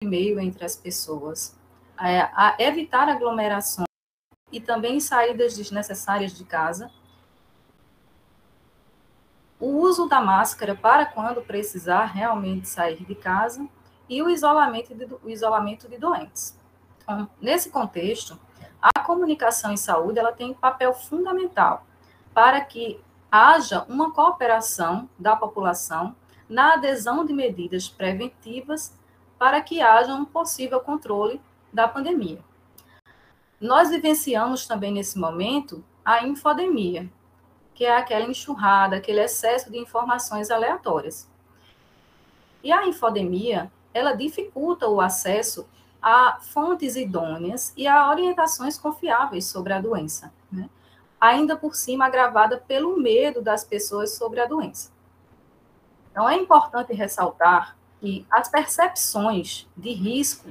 meio entre as pessoas, a evitar aglomerações e também saídas desnecessárias de casa, o uso da máscara para quando precisar realmente sair de casa e o isolamento de doentes. Então, nesse contexto, a comunicação em saúde ela tem um papel fundamental para que haja uma cooperação da população na adesão de medidas preventivas para que haja um possível controle da pandemia. Nós vivenciamos também nesse momento a infodemia, que é aquela enxurrada, aquele excesso de informações aleatórias. E a infodemia, ela dificulta o acesso a fontes idôneas e a orientações confiáveis sobre a doença, né? Ainda por cima agravada pelo medo das pessoas sobre a doença. Então, é importante ressaltar que as percepções de risco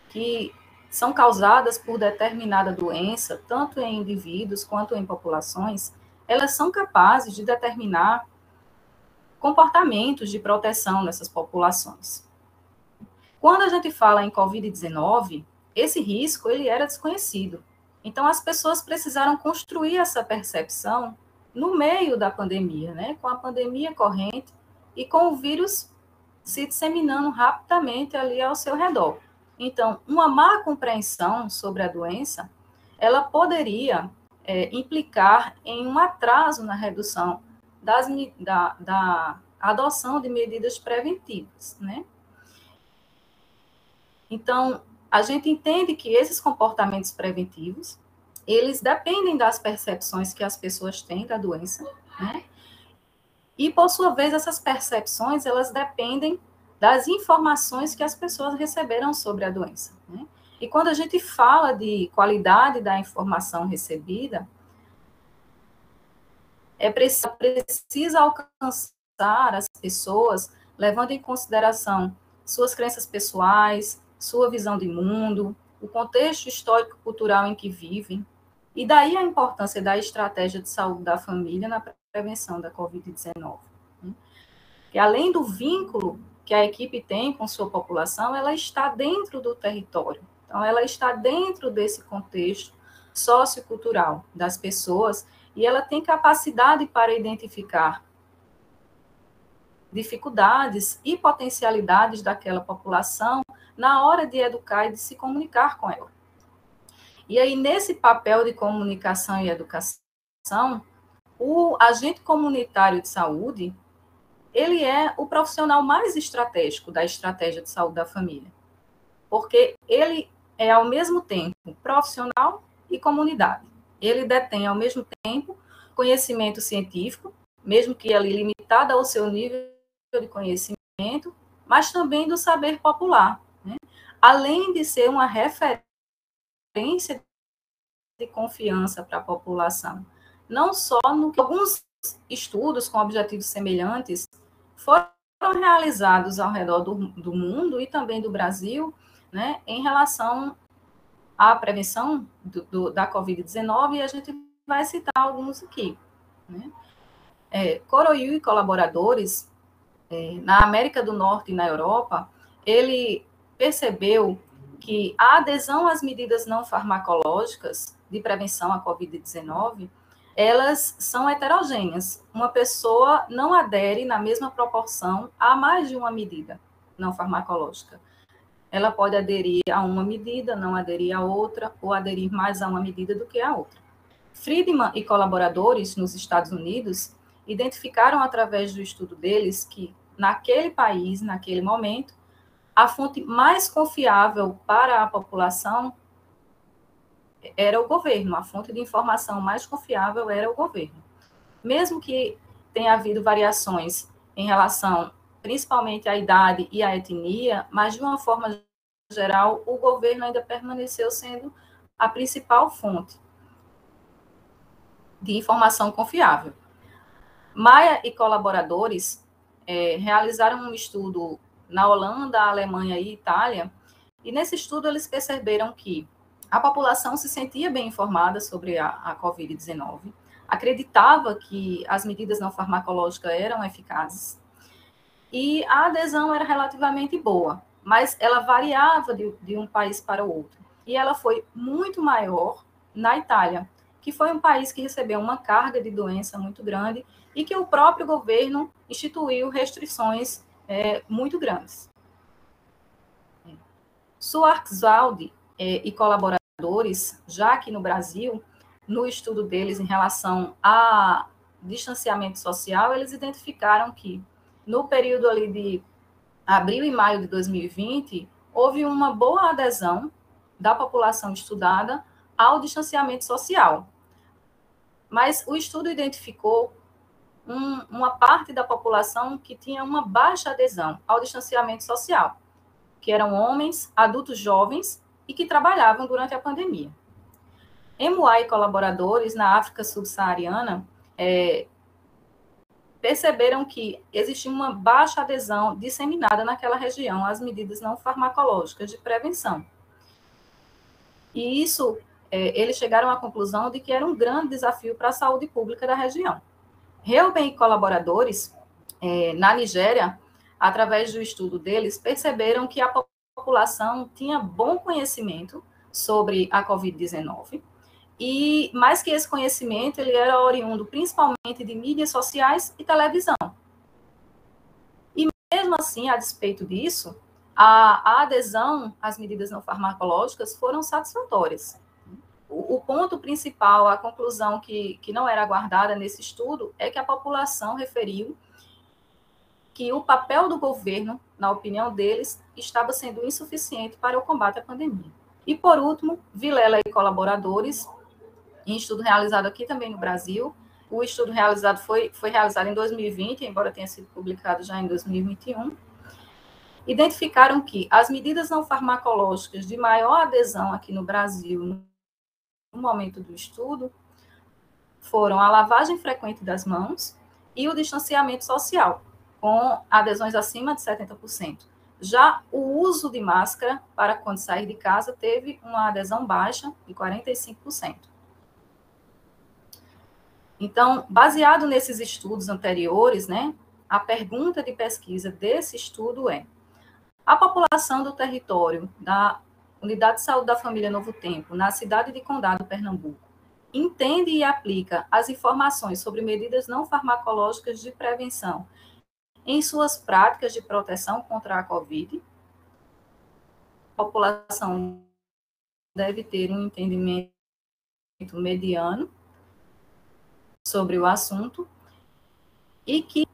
que são causadas por determinada doença, tanto em indivíduos quanto em populações, elas são capazes de determinar comportamentos de proteção nessas populações. Quando a gente fala em Covid-19, esse risco ele era desconhecido. Então, as pessoas precisaram construir essa percepção no meio da pandemia, né? Com a pandemia corrente e com o vírus se disseminando rapidamente ali ao seu redor. Então, uma má compreensão sobre a doença, ela poderia implicar em um atraso na redução da adoção de medidas preventivas, né? Então, a gente entende que esses comportamentos preventivos, eles dependem das percepções que as pessoas têm da doença, né? E, por sua vez, essas percepções, elas dependem das informações que as pessoas receberam sobre a doença, né? E quando a gente fala de qualidade da informação recebida, é preciso alcançar as pessoas levando em consideração suas crenças pessoais, sua visão de mundo, o contexto histórico-cultural em que vivem, e daí a importância da estratégia de saúde da família na prevenção da Covid-19. Que além do vínculo que a equipe tem com sua população, ela está dentro do território. Então, ela está dentro desse contexto sociocultural das pessoas e ela tem capacidade para identificar dificuldades e potencialidades daquela população na hora de educar e de se comunicar com ela. E aí, nesse papel de comunicação e educação, o agente comunitário de saúde, ele é o profissional mais estratégico da estratégia de saúde da família, porque ele é, ao mesmo tempo, profissional e comunidade. Ele detém, ao mesmo tempo, conhecimento científico, mesmo que ali limitado ao seu nível de conhecimento, mas também do saber popular, né? Além de ser uma referência de confiança para a população. Não só no que alguns estudos com objetivos semelhantes foram realizados ao redor do mundo e também do Brasil, né, em relação à prevenção da Covid-19, e a gente vai citar alguns aqui, né? Coroiu e colaboradores, na América do Norte e na Europa, ele percebeu que a adesão às medidas não farmacológicas de prevenção à Covid-19, elas são heterogêneas. Uma pessoa não adere na mesma proporção a mais de uma medida não farmacológica. Ela pode aderir a uma medida, não aderir a outra, ou aderir mais a uma medida do que a outra. Friedman e colaboradores nos Estados Unidos identificaram através do estudo deles que naquele país, naquele momento, a fonte mais confiável para a população era o governo, a fonte de informação mais confiável era o governo. Mesmo que tenha havido variações em relação, principalmente à idade e à etnia, mas de uma forma geral, o governo ainda permaneceu sendo a principal fonte de informação confiável. Maia e colaboradores realizaram um estudo na Holanda, Alemanha e Itália, e nesse estudo eles perceberam que a população se sentia bem informada sobre a Covid-19, acreditava que as medidas não farmacológicas eram eficazes, e a adesão era relativamente boa, mas ela variava de um país para o outro. E ela foi muito maior na Itália, que foi um país que recebeu uma carga de doença muito grande e que o próprio governo instituiu restrições muito grandes. Schwarzwald e colaboradores, já aqui no Brasil, no estudo deles em relação a distanciamento social, eles identificaram que no período ali de abril e maio de 2020, houve uma boa adesão da população estudada ao distanciamento social. Mas o estudo identificou uma parte da população que tinha uma baixa adesão ao distanciamento social, que eram homens, adultos jovens e que trabalhavam durante a pandemia. MUA e colaboradores na África subsaariana perceberam que existia uma baixa adesão disseminada naquela região às medidas não farmacológicas de prevenção. E isso, eles chegaram à conclusão de que era um grande desafio para a saúde pública da região. Reuben e colaboradores, na Nigéria, através do estudo deles, perceberam que a população tinha bom conhecimento sobre a Covid-19, e mais que esse conhecimento, ele era oriundo principalmente de mídias sociais e televisão. E mesmo assim, a despeito disso, a adesão às medidas não farmacológicas foram satisfatórias. O ponto principal, a conclusão que não era aguardada nesse estudo, é que a população referiu que o papel do governo, na opinião deles, estava sendo insuficiente para o combate à pandemia. E, por último, Vilela e colaboradores, em estudo realizado aqui também no Brasil, o estudo realizado foi realizado em 2020, embora tenha sido publicado já em 2021, identificaram que as medidas não farmacológicas de maior adesão aqui no Brasil, no momento do estudo, foram a lavagem frequente das mãos e o distanciamento social, com adesões acima de 70%. Já o uso de máscara para quando sair de casa teve uma adesão baixa de 45%. Então, baseado nesses estudos anteriores, a pergunta de pesquisa desse estudo é: a população do território da Unidade de Saúde da Família Novo Tempo, na cidade de Condado, Pernambuco, entende e aplica as informações sobre medidas não farmacológicas de prevenção em suas práticas de proteção contra a Covid? A população deve ter um entendimento mediano sobre o assunto e que,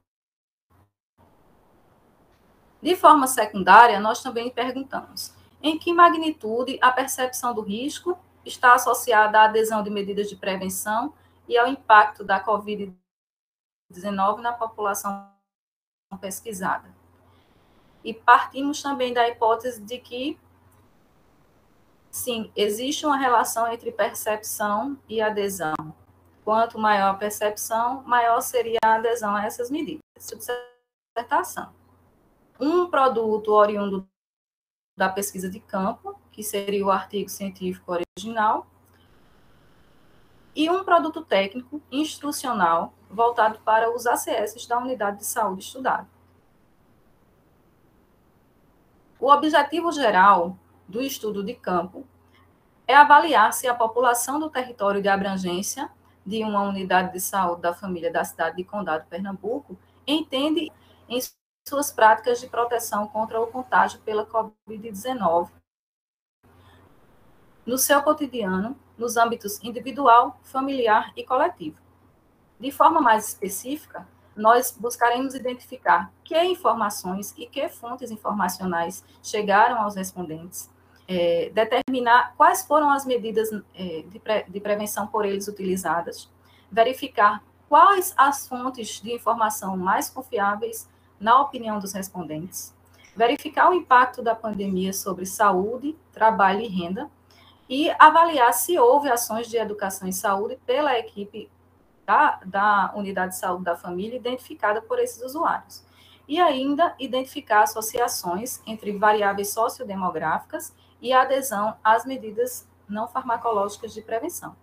de forma secundária, nós também perguntamos em que magnitude a percepção do risco está associada à adesão de medidas de prevenção e ao impacto da Covid-19 na população pesquisada. E partimos também da hipótese de que, sim, existe uma relação entre percepção e adesão. Quanto maior a percepção, maior seria a adesão a essas medidas. Dissertação. Um produto oriundo da pesquisa de campo, que seria o artigo científico original, e um produto técnico instrucional voltado para os ACS da unidade de saúde estudada. O objetivo geral do estudo de campo é avaliar se a população do território de abrangência de uma unidade de saúde da família da cidade de Condado, Pernambuco, entende em suas práticas de proteção contra o contágio pela Covid-19 no seu cotidiano, nos âmbitos individual, familiar e coletivo. De forma mais específica, nós buscaremos identificar que informações e que fontes informacionais chegaram aos respondentes, determinar quais foram as medidas de prevenção por eles utilizadas, verificar quais as fontes de informação mais confiáveis na opinião dos respondentes, verificar o impacto da pandemia sobre saúde, trabalho e renda, e avaliar se houve ações de educação e saúde pela equipe da unidade de saúde da família identificada por esses usuários. E ainda identificar associações entre variáveis sociodemográficas e a adesão às medidas não farmacológicas de prevenção.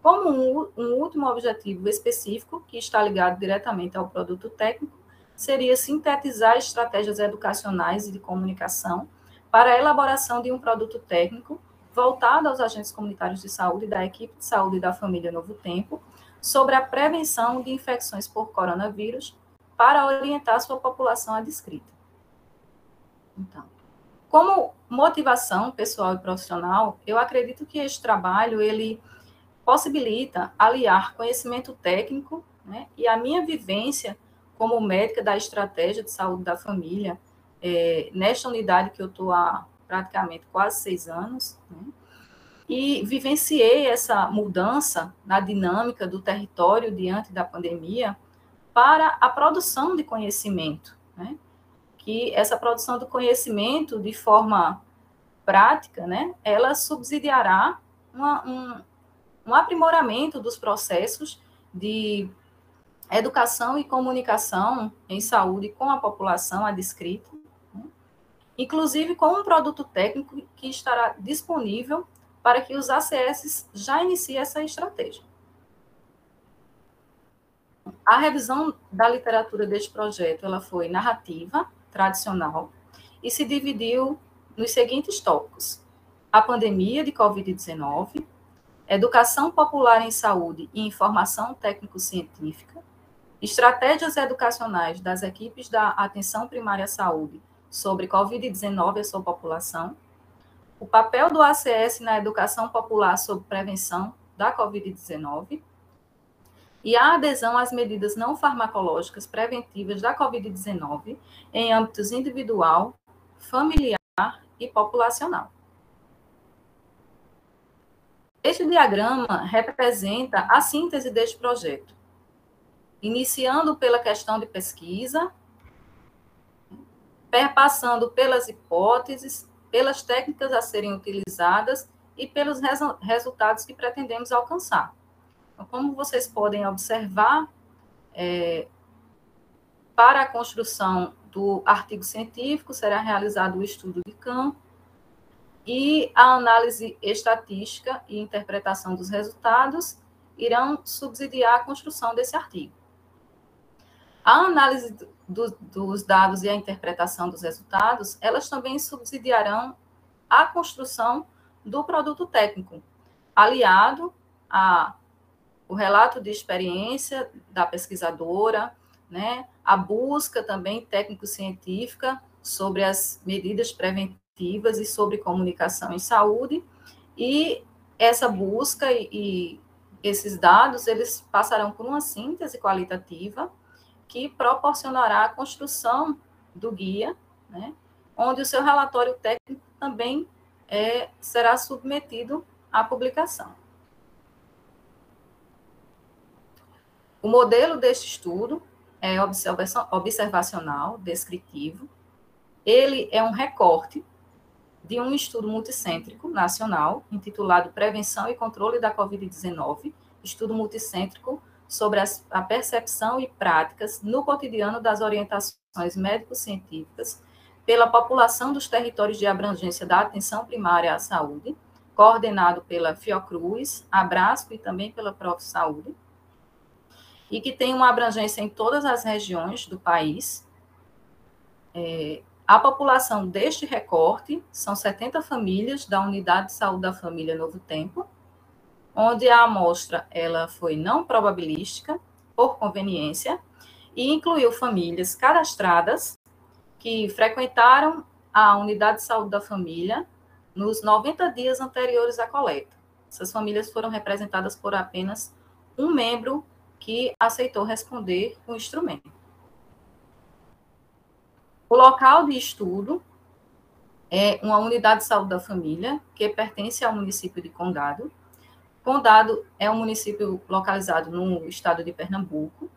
Como um último objetivo específico, que está ligado diretamente ao produto técnico, seria sintetizar estratégias educacionais e de comunicação para a elaboração de um produto técnico voltado aos agentes comunitários de saúde da equipe de saúde da família Novo Tempo, sobre a prevenção de infecções por coronavírus, para orientar sua população adscrita. Então, como motivação pessoal e profissional, eu acredito que este trabalho, ele possibilita aliar conhecimento técnico, né, e a minha vivência como médica da estratégia de saúde da família, nesta unidade que eu estou há praticamente quase 6 anos, né, e vivenciei essa mudança na dinâmica do território diante da pandemia para a produção de conhecimento, né, que essa produção do conhecimento de forma prática, né, ela subsidiará um aprimoramento dos processos de educação e comunicação em saúde com a população adscrita, né, inclusive com um produto técnico que estará disponível para que os ACS já iniciem essa estratégia. A revisão da literatura deste projeto ela foi narrativa, tradicional, e se dividiu nos seguintes tópicos: a pandemia de Covid-19, educação popular em saúde e informação técnico-científica, estratégias educacionais das equipes da atenção primária à saúde sobre Covid-19 e a sua população, o papel do ACS na educação popular sobre prevenção da Covid-19 e a adesão às medidas não farmacológicas preventivas da Covid-19 em âmbitos individual, familiar e populacional. Este diagrama representa a síntese deste projeto, iniciando pela questão de pesquisa, perpassando pelas hipóteses, pelas técnicas a serem utilizadas e pelos resultados que pretendemos alcançar. Então, como vocês podem observar, para a construção do artigo científico será realizado o estudo de campo e a análise estatística e interpretação dos resultados irão subsidiar a construção desse artigo. A análise dos dados e a interpretação dos resultados, elas também subsidiarão a construção do produto técnico, aliado ao relato de experiência da pesquisadora, né, a busca também técnico-científica sobre as medidas preventivas e sobre comunicação em saúde, e essa busca e esses dados, eles passarão por uma síntese qualitativa que proporcionará a construção do guia, né, onde o seu relatório técnico também será submetido à publicação. O modelo deste estudo é observacional, descritivo. Ele é um recorte de um estudo multicêntrico nacional, intitulado Prevenção e Controle da Covid-19, estudo multicêntrico sobre a percepção e práticas no cotidiano das orientações médico-científicas pela população dos territórios de abrangência da atenção primária à saúde, coordenado pela Fiocruz, Abrasco e também pela ProfSaúde, e que tem uma abrangência em todas as regiões do país. A população deste recorte são 70 famílias da Unidade de Saúde da Família Novo Tempo, onde a amostra ela foi não probabilística, por conveniência, e incluiu famílias cadastradas que frequentaram a Unidade de Saúde da Família nos 90 dias anteriores à coleta. Essas famílias foram representadas por apenas um membro que aceitou responder o instrumento. O local de estudo é uma unidade de saúde da família, que pertence ao município de Condado. Condado é um município localizado no estado de Pernambuco,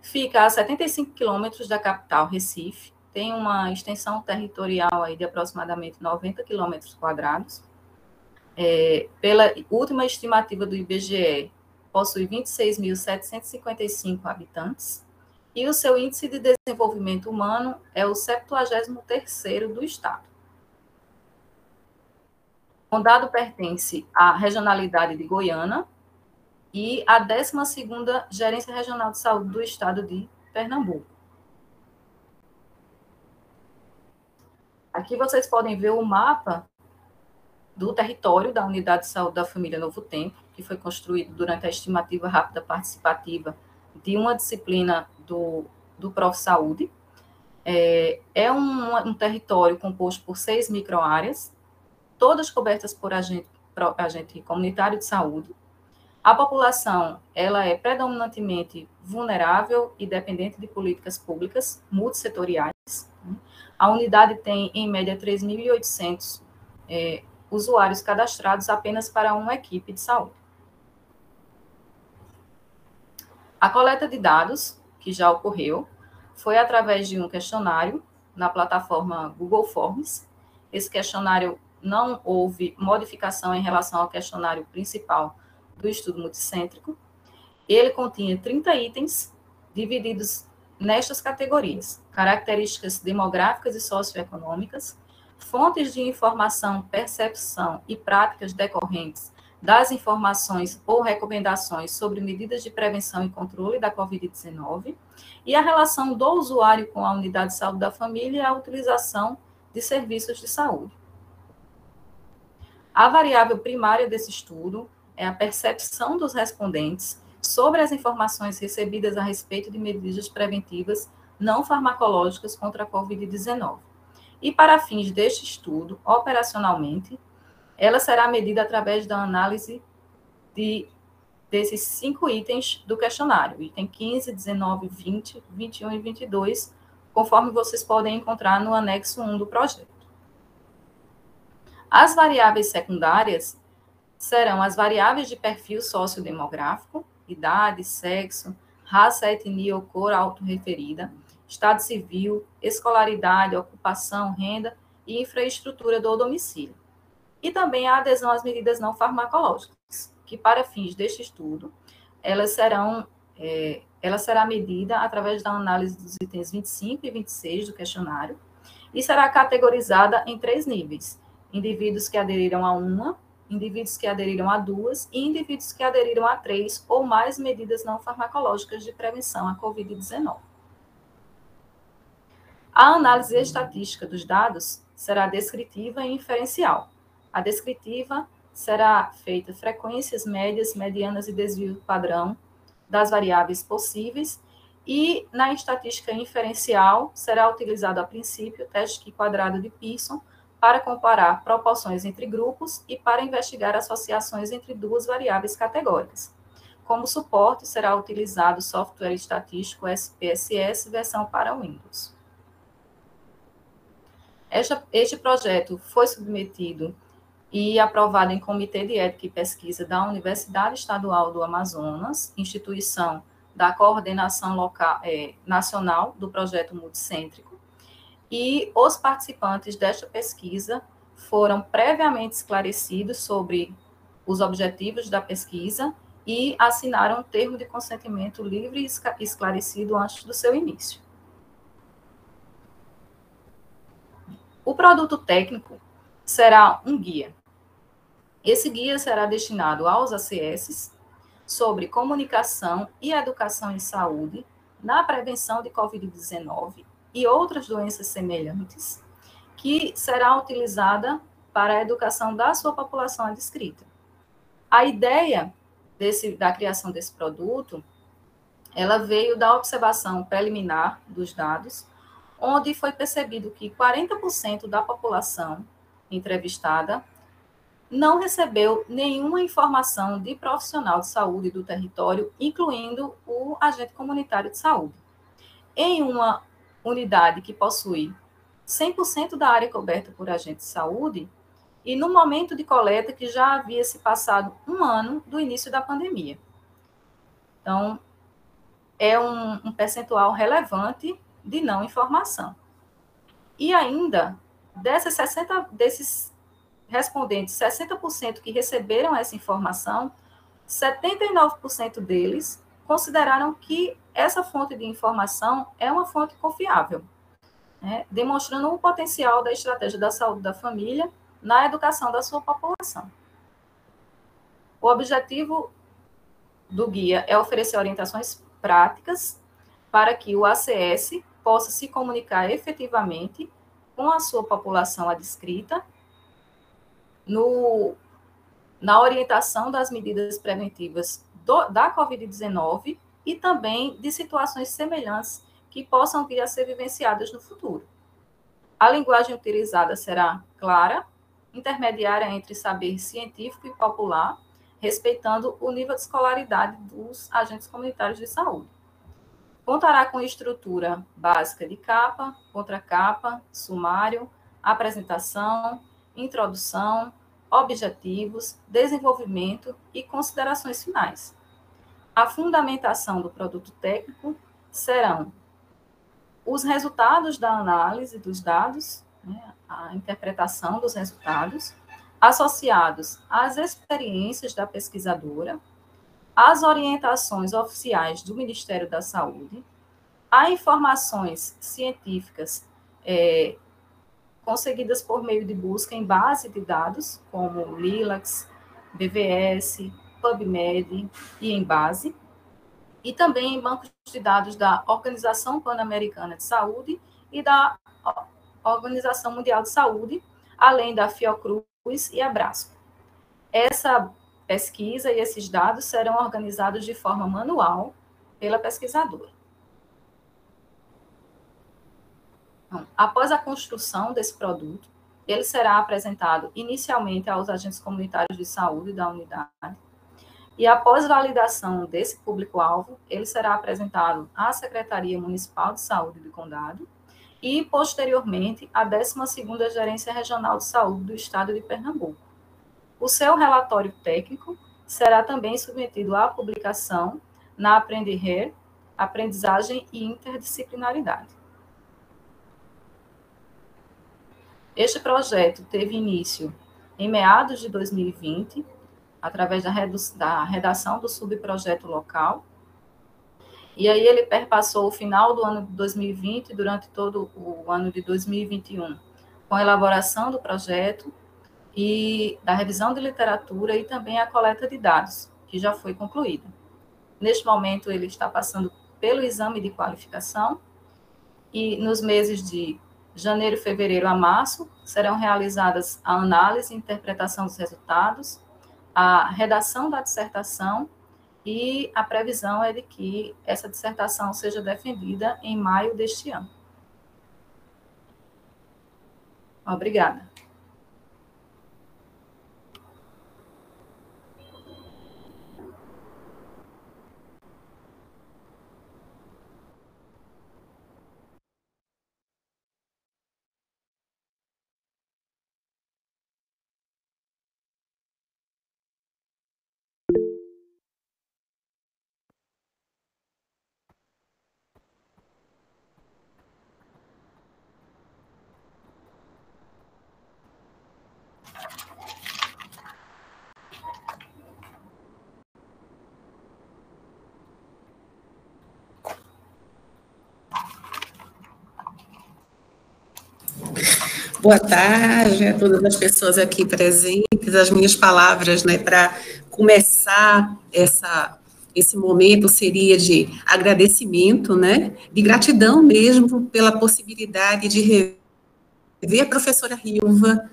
fica a 75 quilômetros da capital, Recife, tem uma extensão territorial aí de aproximadamente 90 quilômetros quadrados. Pela última estimativa do IBGE, possui 26.755 habitantes, e o seu índice de desenvolvimento humano é o 73º do estado. Condado pertence à regionalidade de Goiânia e à 12ª Gerência Regional de Saúde do estado de Pernambuco. Aqui vocês podem ver o mapa do território da Unidade de Saúde da Família Novo Tempo, que foi construído durante a estimativa rápida participativa de uma disciplina do Prof. Saúde. É um território composto por 6 microáreas, todas cobertas por agente comunitário de saúde. A população ela é predominantemente vulnerável e dependente de políticas públicas multissetoriais. A unidade tem, em média, 3.800 usuários cadastrados apenas para uma equipe de saúde. A coleta de dados, que já ocorreu, foi através de um questionário na plataforma Google Forms. Esse questionário não houve modificação em relação ao questionário principal do estudo multicêntrico. Ele continha 30 itens divididos nestas categorias: características demográficas e socioeconômicas, fontes de informação, percepção e práticas decorrentes das informações ou recomendações sobre medidas de prevenção e controle da Covid-19 e a relação do usuário com a unidade de saúde da família e a utilização de serviços de saúde. A variável primária desse estudo é a percepção dos respondentes sobre as informações recebidas a respeito de medidas preventivas não farmacológicas contra a Covid-19. E para fins deste estudo, operacionalmente, ela será medida através da análise desses 5 itens do questionário, item 15, 19, 20, 21 e 22, conforme vocês podem encontrar no anexo 1 do projeto. As variáveis secundárias serão as variáveis de perfil sociodemográfico, idade, sexo, raça, etnia ou cor autorreferida, estado civil, escolaridade, ocupação, renda e infraestrutura do domicílio. E também a adesão às medidas não farmacológicas, que para fins deste estudo, ela será medida através da análise dos itens 25 e 26 do questionário e será categorizada em 3 níveis: indivíduos que aderiram a uma, indivíduos que aderiram a 2 e indivíduos que aderiram a 3 ou mais medidas não farmacológicas de prevenção à Covid-19. A análise estatística dos dados será descritiva e inferencial. A descritiva será feita frequências médias, medianas e desvio padrão das variáveis possíveis e na estatística inferencial será utilizado a princípio o teste quadrado de Pearson para comparar proporções entre grupos e para investigar associações entre 2 variáveis categóricas. Como suporte, será utilizado o software estatístico SPSS versão para Windows. Este projeto foi submetido e aprovado em Comitê de Ética e Pesquisa da Universidade Estadual do Amazonas, instituição da coordenação nacional do projeto multicêntrico, e os participantes desta pesquisa foram previamente esclarecidos sobre os objetivos da pesquisa e assinaram um termo de consentimento livre e esclarecido antes do seu início. O produto técnico será um guia. Esse guia será destinado aos ACS sobre comunicação e educação em saúde na prevenção de Covid-19 e outras doenças semelhantes, que será utilizada para a educação da sua população adscrita. A ideia da criação desse produto, ela veio da observação preliminar dos dados, onde foi percebido que 40% da população entrevistada não recebeu nenhuma informação de profissional de saúde do território, incluindo o agente comunitário de saúde. Em uma unidade que possui 100% da área coberta por agente de saúde, e no momento de coleta que já havia se passado 1 ano do início da pandemia. Então, é um percentual relevante de não informação. E ainda, desses respondentes, 60% que receberam essa informação, 79% deles consideraram que essa fonte de informação é uma fonte confiável, né, demonstrando o potencial da estratégia da saúde da família na educação da sua população. O objetivo do guia é oferecer orientações práticas para que o ACS possa se comunicar efetivamente com a sua população adscrita, na orientação das medidas preventivas da Covid-19 e também de situações semelhantes que possam vir a ser vivenciadas no futuro. A linguagem utilizada será clara, intermediária entre saber científico e popular, respeitando o nível de escolaridade dos agentes comunitários de saúde. Contará com estrutura básica de capa, contracapa, sumário, apresentação, introdução, objetivos, desenvolvimento e considerações finais. A fundamentação do produto técnico serão os resultados da análise dos dados, né, a interpretação dos resultados, associados às experiências da pesquisadora, as orientações oficiais do Ministério da Saúde, as informações científicas conseguidas por meio de busca em base de dados, como LILACS, BVS, PubMed e Embase, e também em bancos de dados da Organização Pan-Americana de Saúde e da Organização Mundial de Saúde, além da Fiocruz e Abrasco. Essa pesquisa e esses dados serão organizados de forma manual pela pesquisadora. Então, após a construção desse produto, ele será apresentado inicialmente aos agentes comunitários de saúde da unidade, e após validação desse público-alvo, ele será apresentado à Secretaria Municipal de Saúde do Condado e, posteriormente, à 12ª Gerência Regional de Saúde do Estado de Pernambuco. O seu relatório técnico será também submetido à publicação na Aprender, Aprendizagem e Interdisciplinaridade. Este projeto teve início em meados de 2020, através da redação do subprojeto local, e aí ele perpassou o final do ano de 2020 durante todo o ano de 2021, com a elaboração do projeto e da revisão de literatura e também a coleta de dados, que já foi concluída. Neste momento, ele está passando pelo exame de qualificação e nos meses de janeiro, fevereiro a março serão realizadas a análise e interpretação dos resultados, a redação da dissertação e a previsão é de que essa dissertação seja defendida em maio deste ano. Obrigada. Boa tarde a todas as pessoas aqui presentes. As minhas palavras, né, para começar esse momento seria de agradecimento, né, de gratidão mesmo pela possibilidade de rever a professora Rilva,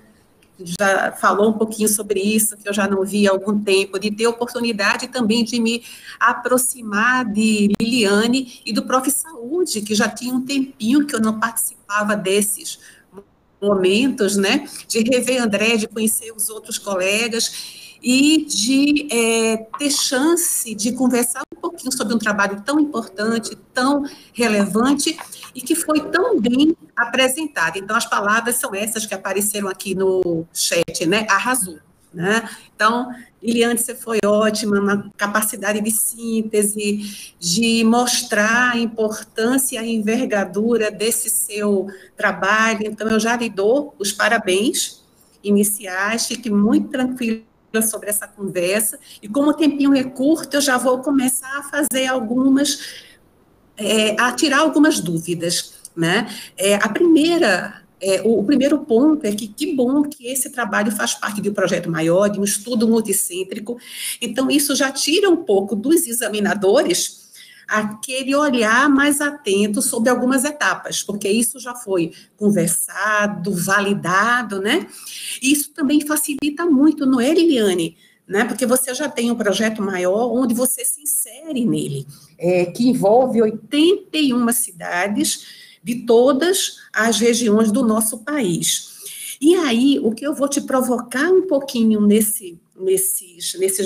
já falou um pouquinho sobre isso, que eu já não vi há algum tempo, de ter oportunidade também de me aproximar de Liliane e do Prof. Saúde, que já tinha um tempinho que eu não participava desses momentos, né, de rever André, de conhecer os outros colegas e de ter chance de conversar um pouquinho sobre um trabalho tão importante, tão relevante e que foi tão bem apresentado. Então, as palavras são essas que apareceram aqui no chat, né, arrasou, né? Então, Liliane, você foi ótima, uma capacidade de síntese, de mostrar a importância e a envergadura desse seu trabalho. Então, eu já lhe dou os parabéns iniciais, fique muito tranquila sobre essa conversa, e como o tempinho é curto, eu já vou começar a fazer a tirar algumas dúvidas, né? O primeiro ponto é que bom que esse trabalho faz parte de um projeto maior, de um estudo multicêntrico, então isso já tira um pouco dos examinadores aquele olhar mais atento sobre algumas etapas, porque isso já foi conversado, validado, né? E isso também facilita muito, não é, Liliane? Né? Porque você já tem um projeto maior onde você se insere nele, que envolve 81 cidades de todas as regiões do nosso país. E aí, o que eu vou te provocar um pouquinho nesses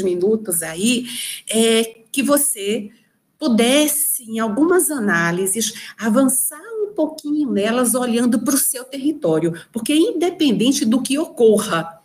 minutos aí, é que você pudesse, em algumas análises, avançar um pouquinho nelas, olhando para o seu território, porque independente do que ocorra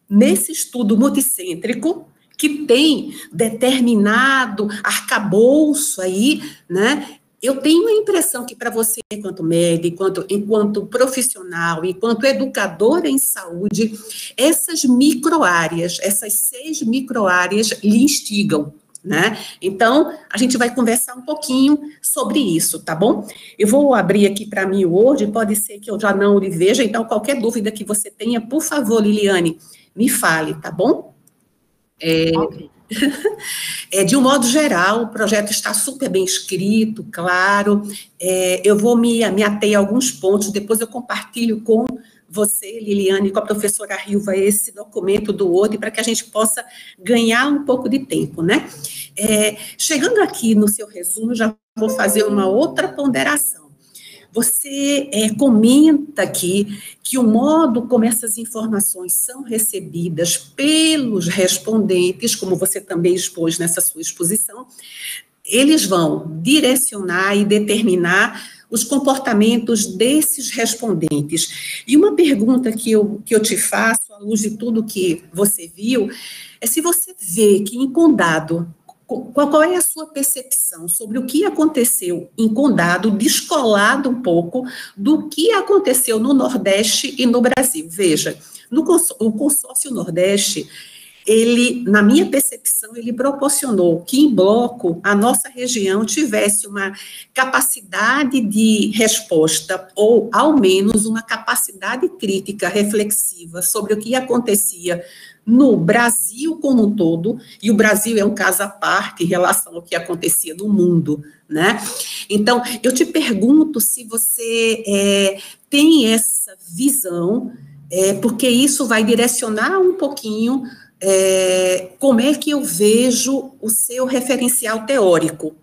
nesse estudo multicêntrico, que tem determinado arcabouço aí, né? Eu tenho a impressão que para você, enquanto médico, enquanto profissional, enquanto educadora em saúde, essas microáreas, essas 6 microáreas lhe instigam, né? Então, a gente vai conversar um pouquinho sobre isso, tá bom? Eu vou abrir aqui para mim o Word, pode ser que eu já não lhe veja, então qualquer dúvida que você tenha, por favor, Liliane, me fale, tá bom? Ok. De um modo geral, o projeto está super bem escrito, claro. Eu vou me ater a alguns pontos, depois eu compartilho com você, Liliane, com a professora Rilva, esse documento do Word, para que a gente possa ganhar um pouco de tempo, né? Chegando aqui no seu resumo, já vou fazer uma outra ponderação. Você comenta aqui que o modo como essas informações são recebidas pelos respondentes, como você também expôs nessa sua exposição, eles vão direcionar e determinar os comportamentos desses respondentes. E uma pergunta que eu te faço, à luz de tudo que você viu, é se você vê que em Condado, qual é a sua percepção sobre o que aconteceu em Condado, descolado um pouco do que aconteceu no Nordeste e no Brasil? Veja, o consórcio Nordeste, ele, na minha percepção, ele proporcionou que, em bloco, a nossa região tivesse uma capacidade de resposta, ou, ao menos, uma capacidade crítica reflexiva sobre o que acontecia no Brasil como um todo, e o Brasil é um caso à parte em relação ao que acontecia no mundo, né? Então, eu te pergunto se você tem essa visão, porque isso vai direcionar um pouquinho como é que eu vejo o seu referencial teórico,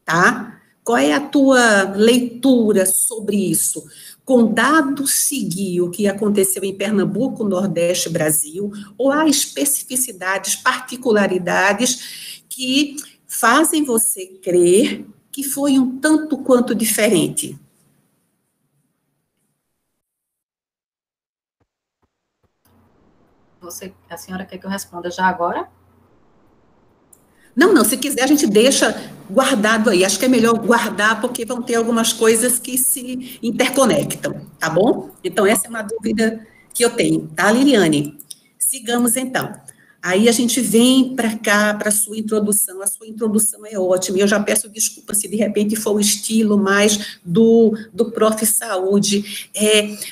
tá? Qual é a tua leitura sobre isso? Condado seguiu o que aconteceu em Pernambuco, Nordeste, Brasil, ou há especificidades, particularidades que fazem você crer que foi um tanto quanto diferente? A senhora quer que eu responda já agora? Não, se quiser a gente deixa guardado aí, acho que é melhor guardar porque vão ter algumas coisas que se interconectam, tá bom? Então essa é uma dúvida que eu tenho, tá, Liliane? Sigamos então. Aí a gente vem para cá, para a sua introdução é ótima, e eu já peço desculpa se de repente for o estilo mais do Prof. Saúde,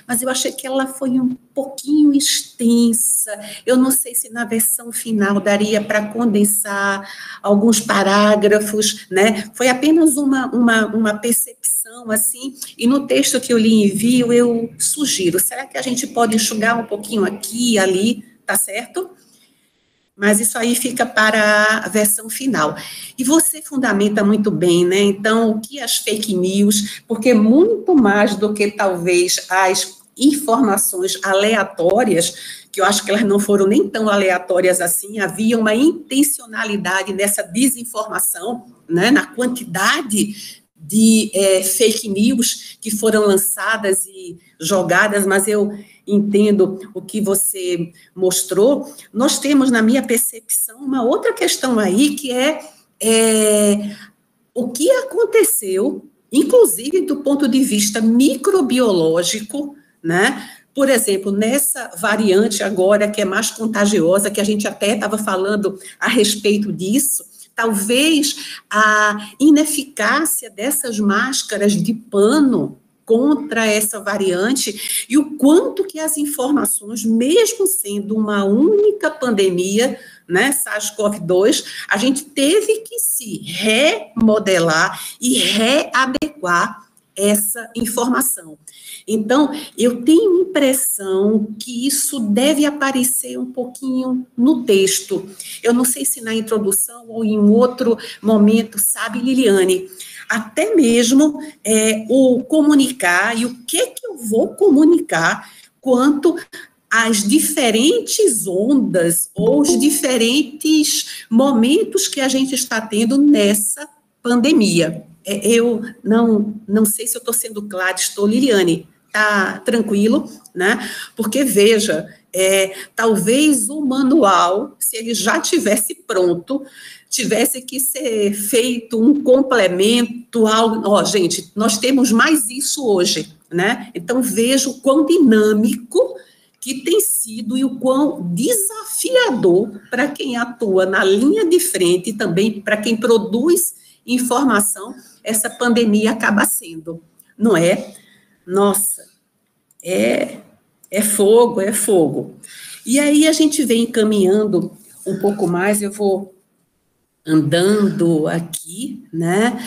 mas eu achei que ela foi um pouquinho extensa, eu não sei se na versão final daria para condensar alguns parágrafos, né, foi apenas uma percepção, assim, e no texto que eu lhe envio, eu sugiro, será que a gente pode enxugar um pouquinho aqui e ali, tá certo? Mas isso aí fica para a versão final. E você fundamenta muito bem, né? Então, o que as fake news, porque muito mais do que talvez as informações aleatórias, que eu acho que elas não foram nem tão aleatórias assim, havia uma intencionalidade nessa desinformação, né? Na quantidade de fake news que foram lançadas e jogadas, mas eu entendo o que você mostrou. Nós temos, na minha percepção, uma outra questão aí, que o que aconteceu, inclusive do ponto de vista microbiológico, né? Por exemplo, nessa variante agora, que é mais contagiosa, que a gente até estava falando a respeito disso, talvez a ineficácia dessas máscaras de pano contra essa variante e o quanto que as informações, mesmo sendo uma única pandemia, né, SARS-CoV-2, a gente teve que se remodelar e readequar essa informação. Então, eu tenho impressão que isso deve aparecer um pouquinho no texto. Eu não sei se na introdução ou em outro momento, sabe, Liliane, até mesmo o comunicar e o que eu vou comunicar quanto às diferentes ondas ou os diferentes momentos que a gente está tendo nessa pandemia. Eu não sei se eu estou sendo clara, estou, Liliane, está tranquilo, né? Porque, veja, talvez o manual, se ele já tivesse pronto, tivesse que ser feito um complemento ao... gente, nós temos mais isso hoje, né? Então, veja o quão dinâmico que tem sido e o quão desafiador para quem atua na linha de frente e também para quem produz informação, essa pandemia acaba sendo, não é? Nossa, é fogo, é fogo. E aí a gente vem caminhando um pouco mais, eu vou andando aqui, né?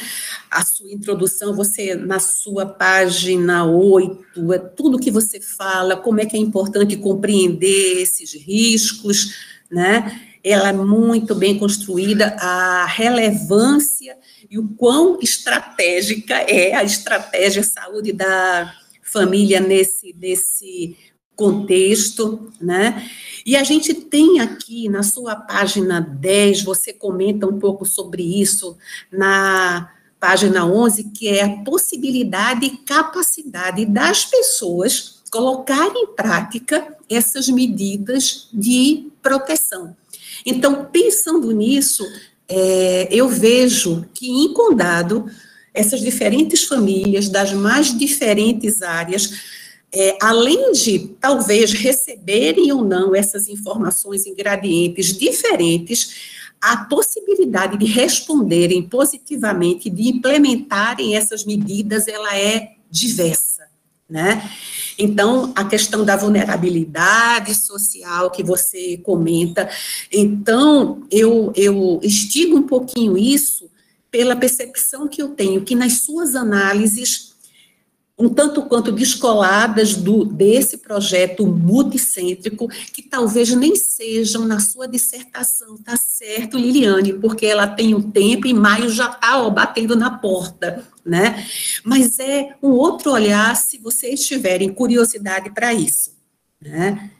A sua introdução, você, na sua página 8, é tudo que você fala, como é que é importante compreender esses riscos, né? Ela é muito bem construída, a relevância e o quão estratégica é a estratégia saúde da família nesse contexto, né? E a gente tem aqui, na sua página 10, você comenta um pouco sobre isso, na página 11, que é a possibilidade e capacidade das pessoas colocarem em prática essas medidas de proteção. Então, pensando nisso, eu vejo que em Condado, essas diferentes famílias, das mais diferentes áreas, além de, talvez, receberem ou não essas informações em gradientes diferentes, a possibilidade de responderem positivamente, de implementarem essas medidas, ela é diversa, né? Então, a questão da vulnerabilidade social que você comenta, então, eu estigo um pouquinho isso pela percepção que eu tenho, que nas suas análises, um tanto quanto descoladas desse projeto multicêntrico, que talvez nem sejam na sua dissertação, tá certo, Liliane, porque ela tem um tempo e maio já está batendo na porta, né? Mas é um outro olhar se vocês tiverem curiosidade para isso, né?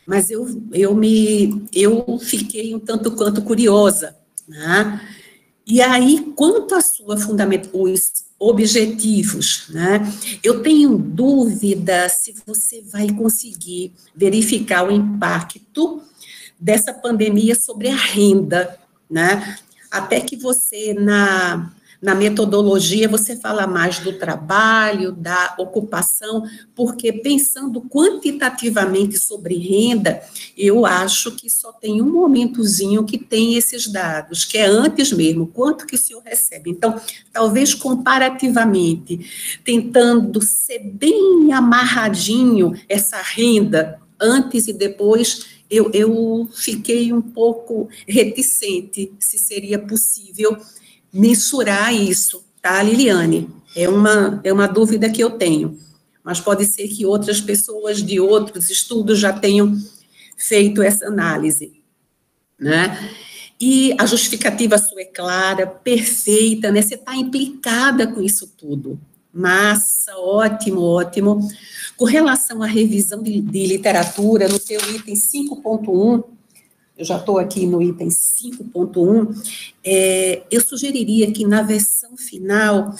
Mas eu fiquei um tanto quanto curiosa, né? E aí, quanto à sua os objetivos, né? Eu tenho dúvida se você vai conseguir verificar o impacto dessa pandemia sobre a renda, né? Até que você, na metodologia, você fala mais do trabalho, da ocupação, porque pensando quantitativamente sobre renda, eu acho que só tem um momentozinho que tem esses dados, que é antes mesmo, quanto que o senhor recebe. Então, talvez comparativamente, tentando ser bem amarradinho essa renda, antes e depois, eu fiquei um pouco reticente se seria possível mensurar isso, tá, Liliane? É uma dúvida que eu tenho, mas pode ser que outras pessoas de outros estudos já tenham feito essa análise, né? E a justificativa sua é clara, perfeita, né? Você está implicada com isso tudo. Massa, ótimo, ótimo. Com relação à revisão de literatura, no seu item 5.1, eu já estou aqui no item 5.1, eu sugeriria que na versão final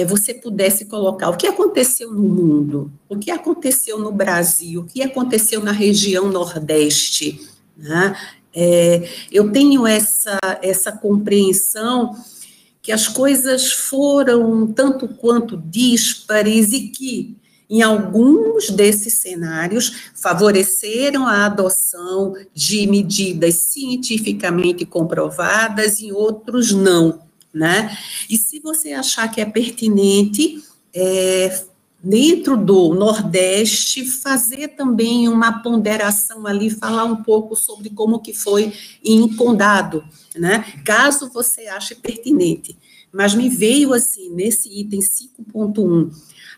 você pudesse colocar o que aconteceu no mundo, o que aconteceu no Brasil, o que aconteceu na região Nordeste, né? Eu tenho essa compreensão que as coisas foram um tanto quanto díspares e que, em alguns desses cenários, favoreceram a adoção de medidas cientificamente comprovadas, em outros não, né? E se você achar que é pertinente, dentro do Nordeste, fazer também uma ponderação ali, falar um pouco sobre como que foi em Condado, né? Caso você ache pertinente. Mas me veio, assim, nesse item 5.1,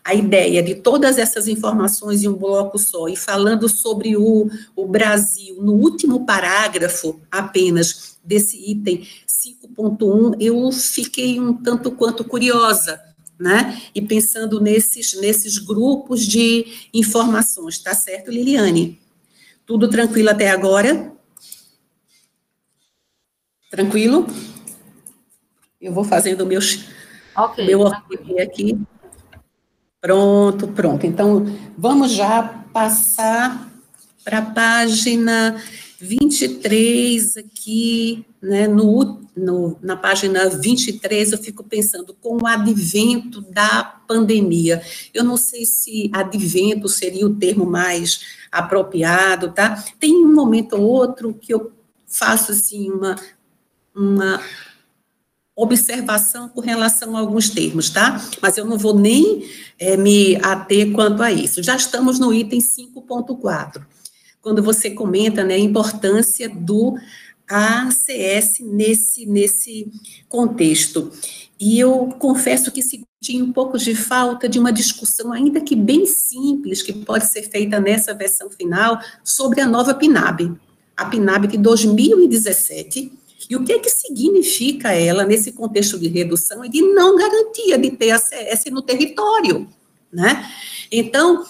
a ideia de todas essas informações em um bloco só, e falando sobre o Brasil, no último parágrafo apenas desse item 5.1, eu fiquei um tanto quanto curiosa, né? E pensando nesses grupos de informações, tá certo, Liliane? Tudo tranquilo até agora? Tranquilo? Eu vou fazendo o meu ok aqui. Pronto. Então, vamos já passar para a página 23 aqui, né, na página 23, eu fico pensando, com o advento da pandemia, eu não sei se advento seria o termo mais apropriado, tá? Tem um momento ou outro que eu faço, assim, uma observação com relação a alguns termos, tá? Mas eu não vou nem me ater quanto a isso. Já estamos no item 5.4, quando você comenta, né, a importância do ACS nesse contexto. E eu confesso que senti um pouco de falta de uma discussão, ainda que bem simples, que pode ser feita nessa versão final, sobre a nova PNAB, a PNAB de 2017, e o que significa ela nesse contexto de redução e de não garantia de ter ACS no território, né? Então,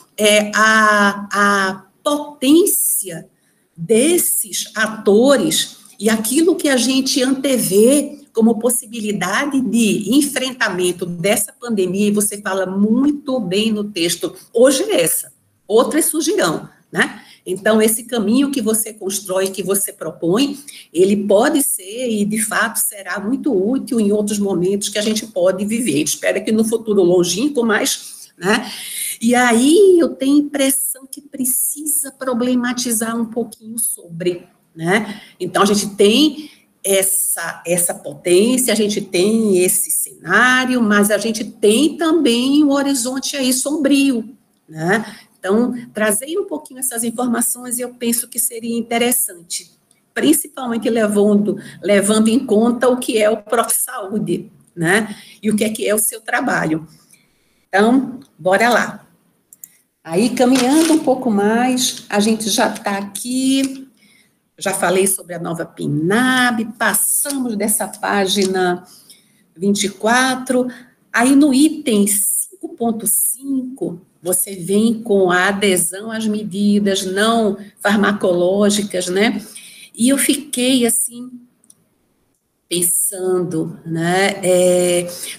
a potência desses atores e aquilo que a gente antevê como possibilidade de enfrentamento dessa pandemia, e você fala muito bem no texto, hoje é essa, outras surgirão, né? Então, esse caminho que você constrói, que você propõe, ele pode ser, e de fato será muito útil em outros momentos que a gente pode viver. Espero que no futuro longínquo, mas, né? E aí eu tenho a impressão que precisa problematizar um pouquinho sobre, né? Então, a gente tem essa potência, a gente tem esse cenário, mas a gente tem também um horizonte aí sombrio, né? Então, trazer um pouquinho essas informações, eu penso que seria interessante, principalmente levando em conta o que é o Prof.Saúde, né? E o que é o seu trabalho. Então, bora lá. Aí, caminhando um pouco mais, a gente já está aqui, já falei sobre a nova PNAB, passamos dessa página 24, aí no item 5.5, você vem com a adesão às medidas não farmacológicas, né? E eu fiquei, assim, pensando, né?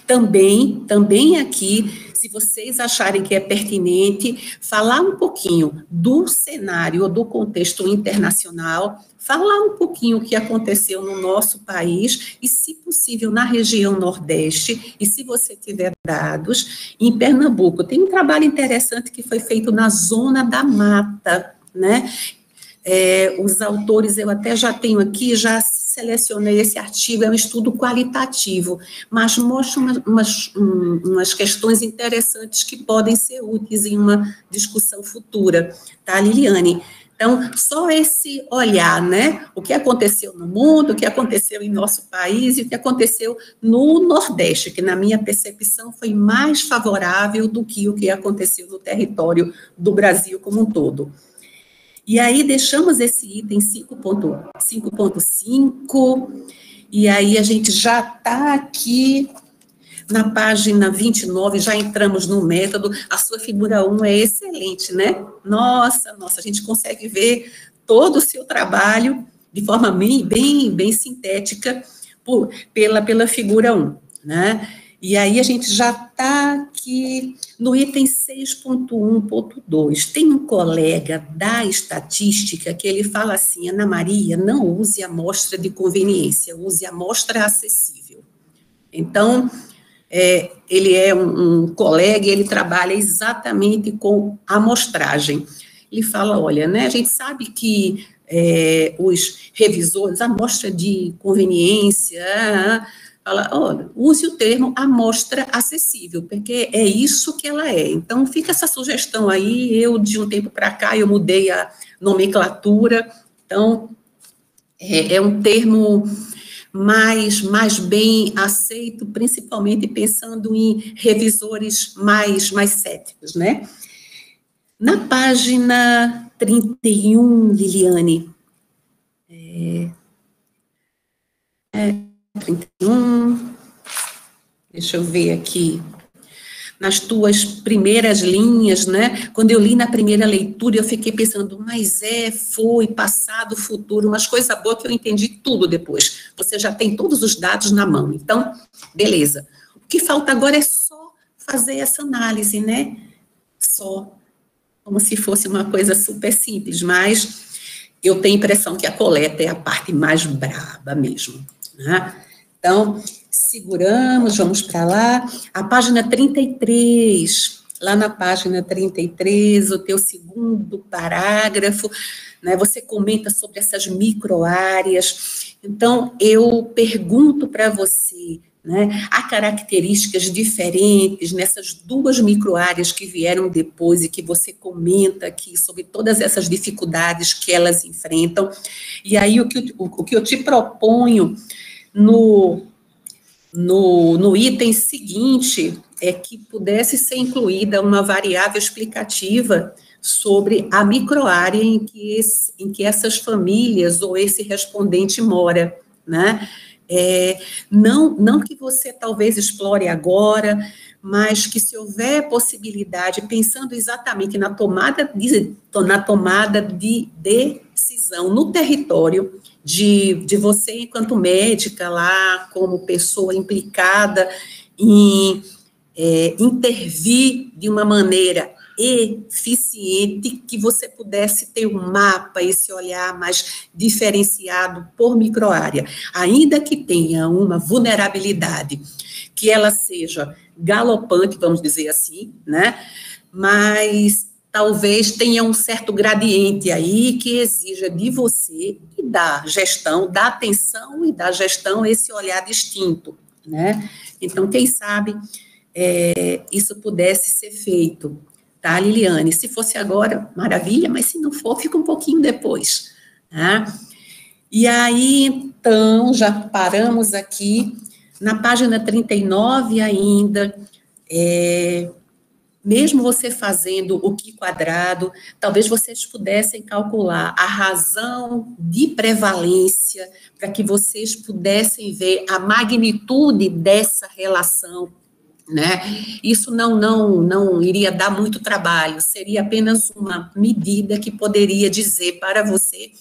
Também aqui, se vocês acharem que é pertinente, falar um pouquinho do cenário, do contexto internacional, falar um pouquinho o que aconteceu no nosso país e, se possível, na região Nordeste, e se você tiver dados, em Pernambuco. Tem um trabalho interessante que foi feito na Zona da Mata, né? Os autores, eu até já tenho aqui, já selecionei esse artigo, é um estudo qualitativo, mas mostra umas questões interessantes que podem ser úteis em uma discussão futura, tá, Liliane? Então, só esse olhar, né, o que aconteceu no mundo, o que aconteceu em nosso país e o que aconteceu no Nordeste, que na minha percepção foi mais favorável do que o que aconteceu no território do Brasil como um todo. E aí deixamos esse item 5.5, e aí a gente já está aqui na página 29, já entramos no método. A sua figura 1 é excelente, né? Nossa, a gente consegue ver todo o seu trabalho de forma bem sintética pela figura 1, né? E aí a gente já está aqui no item 6.1.2. Tem um colega da estatística que ele fala assim: Ana Maria, não use amostra de conveniência, use amostra acessível. Então, ele é um colega e ele trabalha exatamente com amostragem. Ele fala, olha, né, a gente sabe que os revisores, a amostra de conveniência fala, olha, use o termo amostra acessível, porque é isso que ela é. Então, fica essa sugestão aí, de um tempo para cá, eu mudei a nomenclatura, então, é um termo mais bem aceito, principalmente pensando em revisores mais céticos, né? Na página 31, Liliane, 31, deixa eu ver aqui, nas tuas primeiras linhas, né? Quando eu li na primeira leitura, eu fiquei pensando, mas foi, passado, futuro, mas coisa boa que eu entendi tudo depois. Você já tem todos os dados na mão. Então, beleza. O que falta agora é só fazer essa análise, né? Só, como se fosse uma coisa super simples, mas eu tenho a impressão que a coleta é a parte mais braba mesmo, né? Então, seguramos, vamos para lá. A página 33, lá na página 33, o teu segundo parágrafo, né, você comenta sobre essas microáreas. Então, eu pergunto para você, né, há características diferentes nessas duas microáreas que vieram depois e que você comenta aqui sobre todas essas dificuldades que elas enfrentam. E aí, o que eu te proponho no item seguinte é que pudesse ser incluída uma variável explicativa sobre a microárea em que essas famílias ou esse respondente mora, né? Não que você talvez explore agora, mas que se houver possibilidade, pensando exatamente na tomada de decisão no território, de você, enquanto médica lá, como pessoa implicada em intervir de uma maneira eficiente, que você pudesse ter um mapa, esse olhar mais diferenciado por microárea, ainda que tenha uma vulnerabilidade, que ela seja galopante, vamos dizer assim, né? Mas talvez tenha um certo gradiente aí que exija de você e da gestão, da atenção e da gestão esse olhar distinto, né? Então, quem sabe isso pudesse ser feito, tá, Liliane? Se fosse agora, maravilha, mas se não for, fica um pouquinho depois, tá? E aí, então, já paramos aqui, na página 39 ainda, mesmo você fazendo o Q quadrado, talvez vocês pudessem calcular a razão de prevalência para que vocês pudessem ver a magnitude dessa relação, né? Isso não iria dar muito trabalho, seria apenas uma medida que poderia dizer para você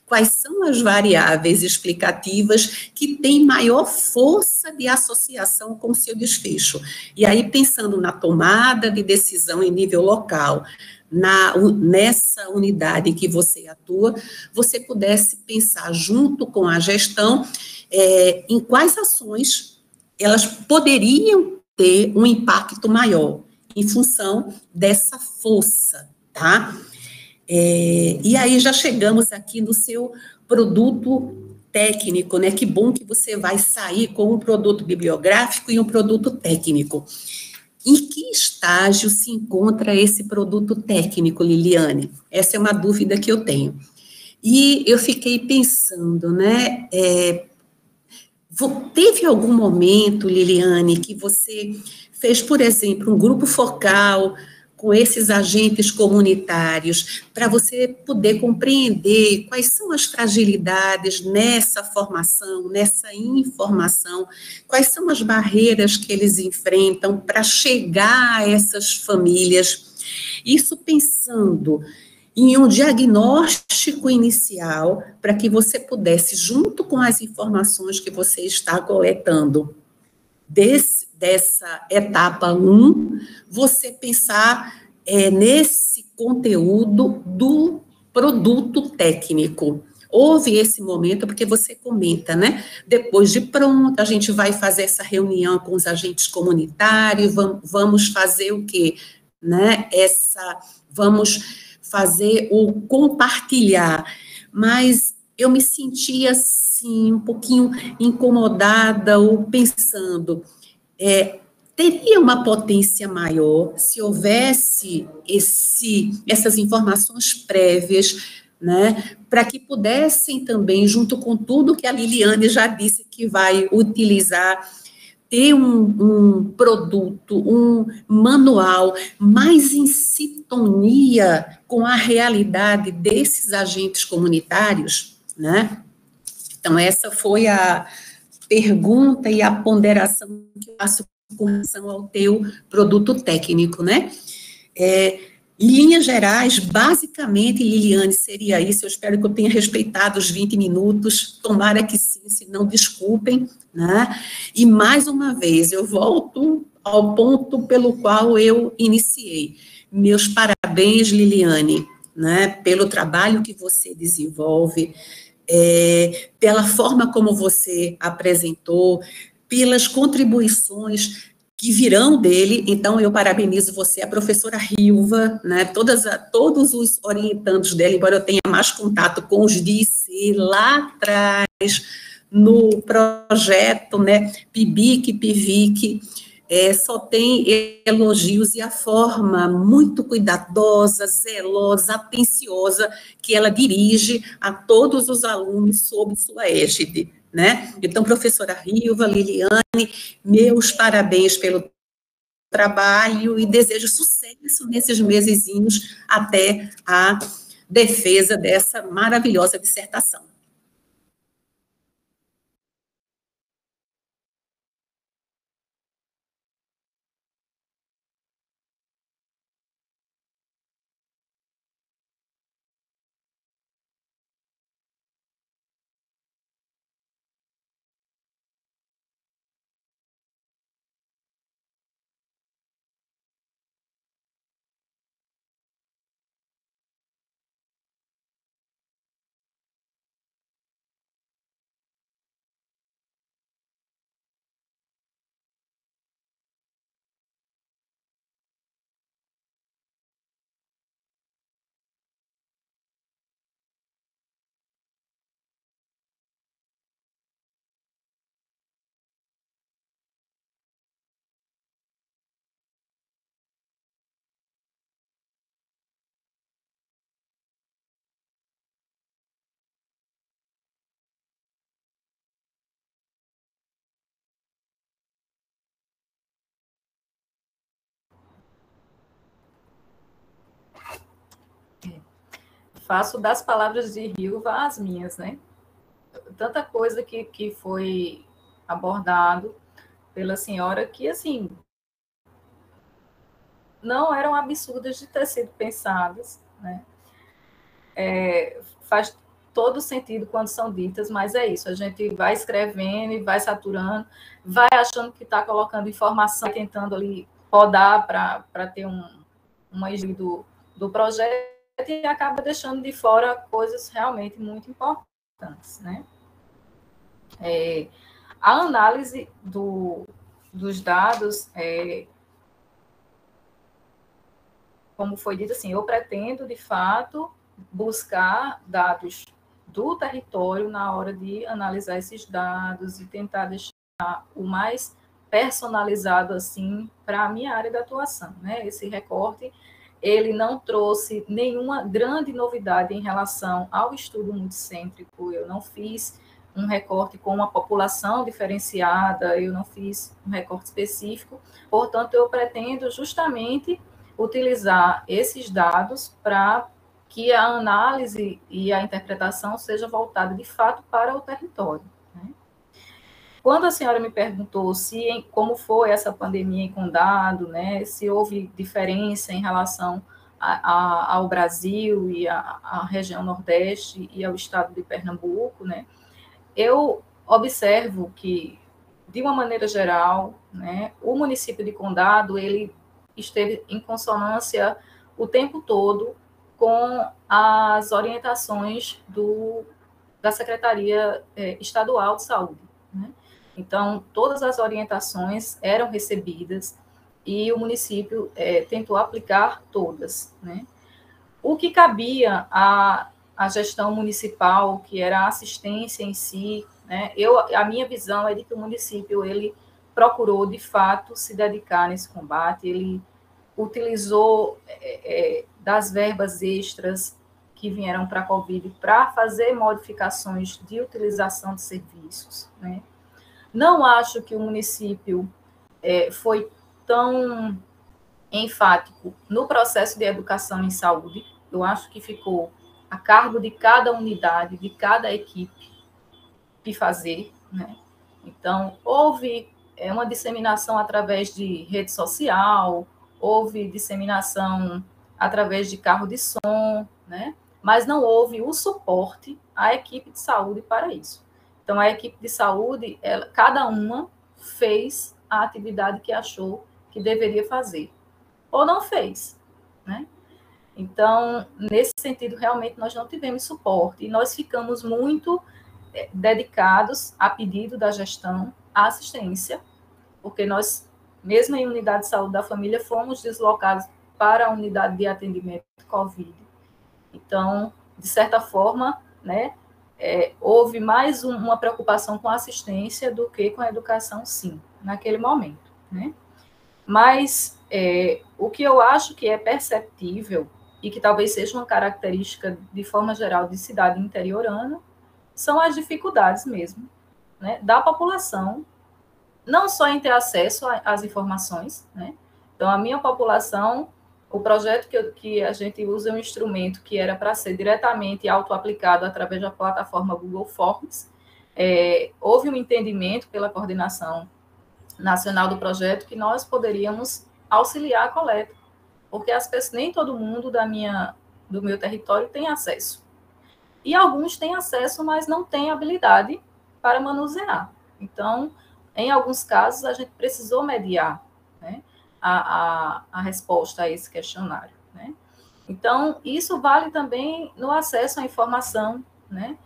quais são as variáveis explicativas que têm maior força de associação com o seu desfecho. E aí, pensando na tomada de decisão em nível local, nessa unidade que você atua, você pudesse pensar junto com a gestão em quais ações elas poderiam ter um impacto maior em função dessa força, tá? E aí já chegamos aqui no seu produto técnico, né? Que bom que você vai sair com um produto bibliográfico e um produto técnico. Em que estágio se encontra esse produto técnico, Liliane? Essa é uma dúvida que eu tenho. E eu fiquei pensando, né? Teve algum momento, Liliane, que você fez, por exemplo, um grupo focal com esses agentes comunitários, para você poder compreender quais são as fragilidades nessa formação, nessa informação, quais são as barreiras que eles enfrentam para chegar a essas famílias? Isso pensando em um diagnóstico inicial, para que você pudesse, junto com as informações que você está coletando dessa etapa 1, você pensar nesse conteúdo do produto técnico. Houve esse momento, porque você comenta, né? Depois de pronto, a gente vai fazer essa reunião com os agentes comunitários, vamos fazer o quê? Né? Vamos fazer o compartilhar, mas eu me sentia, assim, um pouquinho incomodada ou pensando, teria uma potência maior se houvesse essas informações prévias, né, para que pudessem também, junto com tudo que a Liliane já disse que vai utilizar, ter um produto, um manual mais em sintonia com a realidade desses agentes comunitários, né? Então, essa foi a pergunta e a ponderação que eu faço com relação ao teu produto técnico, né? Em linhas gerais, basicamente, Liliane, seria isso. Eu espero que eu tenha respeitado os 20 minutos, tomara que sim, se não, desculpem, né? E, mais uma vez, eu volto ao ponto pelo qual eu iniciei. Meus parabéns, Liliane, né, pelo trabalho que você desenvolve, pela forma como você apresentou, pelas contribuições que virão dele. Então, eu parabenizo você, a professora Rilva, né, todos os orientandos dela, embora eu tenha mais contato com os de IC lá atrás, no projeto, né, PIBIC, PIVIC, só tem elogios, e a forma muito cuidadosa, zelosa, atenciosa que ela dirige a todos os alunos sob sua égide, né? Então, professora Rilva, Liliane, meus parabéns pelo trabalho e desejo sucesso nesses mesezinhos até a defesa dessa maravilhosa dissertação. Faço das palavras de Rilva as minhas, né? Tanta coisa que foi abordado pela senhora que, assim, não eram absurdas de ter sido pensadas, né? Faz todo sentido quando são ditas, mas é isso, a gente vai escrevendo e vai saturando, vai achando que está colocando informação, tentando ali podar para ter uma do projeto, e acaba deixando de fora coisas realmente muito importantes, né? A análise dos dados, como foi dito, assim, eu pretendo, de fato, buscar dados do território na hora de analisar esses dados e tentar deixar o mais personalizado, assim, para a minha área de atuação, né? Esse recorte, ele não trouxe nenhuma grande novidade em relação ao estudo multicêntrico, eu não fiz um recorte com uma população diferenciada, eu não fiz um recorte específico, portanto, eu pretendo justamente utilizar esses dados para que a análise e a interpretação seja voltada, de fato, para o território. Né? Quando a senhora me perguntou como foi essa pandemia em Condado, né, se houve diferença em relação ao Brasil e à região Nordeste e ao estado de Pernambuco, né, eu observo que, de uma maneira geral, né, o município de Condado, ele esteve em consonância o tempo todo com as orientações da Secretaria Estadual de Saúde. Né? Então, todas as orientações eram recebidas e o município tentou aplicar todas. Né? O que cabia a gestão municipal, que era a assistência em si, né? A minha visão é de que o município, ele procurou, de fato, se dedicar nesse combate, ele utilizou das verbas extras que vieram para a Covid para fazer modificações de utilização de serviços, né? Não acho que o município foi tão enfático no processo de educação em saúde. Eu acho que ficou a cargo de cada unidade, de cada equipe, de fazer, né? Então, houve uma disseminação através de rede social, houve disseminação através de carro de som, né? Mas não houve o suporte à equipe de saúde para isso. Então, a equipe de saúde, cada uma fez a atividade que achou que deveria fazer, ou não fez, né? Então, nesse sentido, realmente, nós não tivemos suporte, e nós ficamos muito dedicados, a pedido da gestão, à assistência, porque nós, mesmo em unidade de saúde da família, fomos deslocados para a unidade de atendimento COVID. Então, de certa forma, né, houve mais uma preocupação com a assistência do que com a educação, sim, naquele momento, né? Mas o que eu acho que é perceptível e que talvez seja uma característica, de forma geral, de cidade interiorana, são as dificuldades mesmo, né, da população, não só em ter acesso às informações, né? Então, a minha população, o projeto que a gente usa é um instrumento que era para ser diretamente auto-aplicado através da plataforma Google Forms. Houve um entendimento pela coordenação nacional do projeto que nós poderíamos auxiliar a coleta, porque as pessoas, nem todo mundo do meu território tem acesso. E alguns têm acesso, mas não têm habilidade para manusear. Então, em alguns casos, a gente precisou mediar, né, a resposta a esse questionário, né? Então, isso vale também no acesso à informação, né?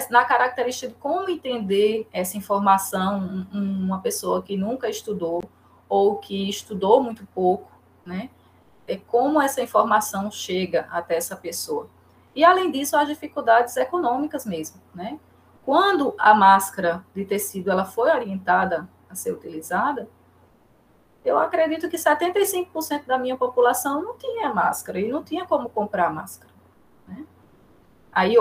Na característica de como entender essa informação, uma pessoa que nunca estudou ou que estudou muito pouco, né? Como essa informação chega até essa pessoa. E, além disso, as dificuldades econômicas mesmo, né? Quando a máscara de tecido ela foi orientada a ser utilizada, eu acredito que 75% da minha população não tinha máscara e não tinha como comprar máscara, né? Aí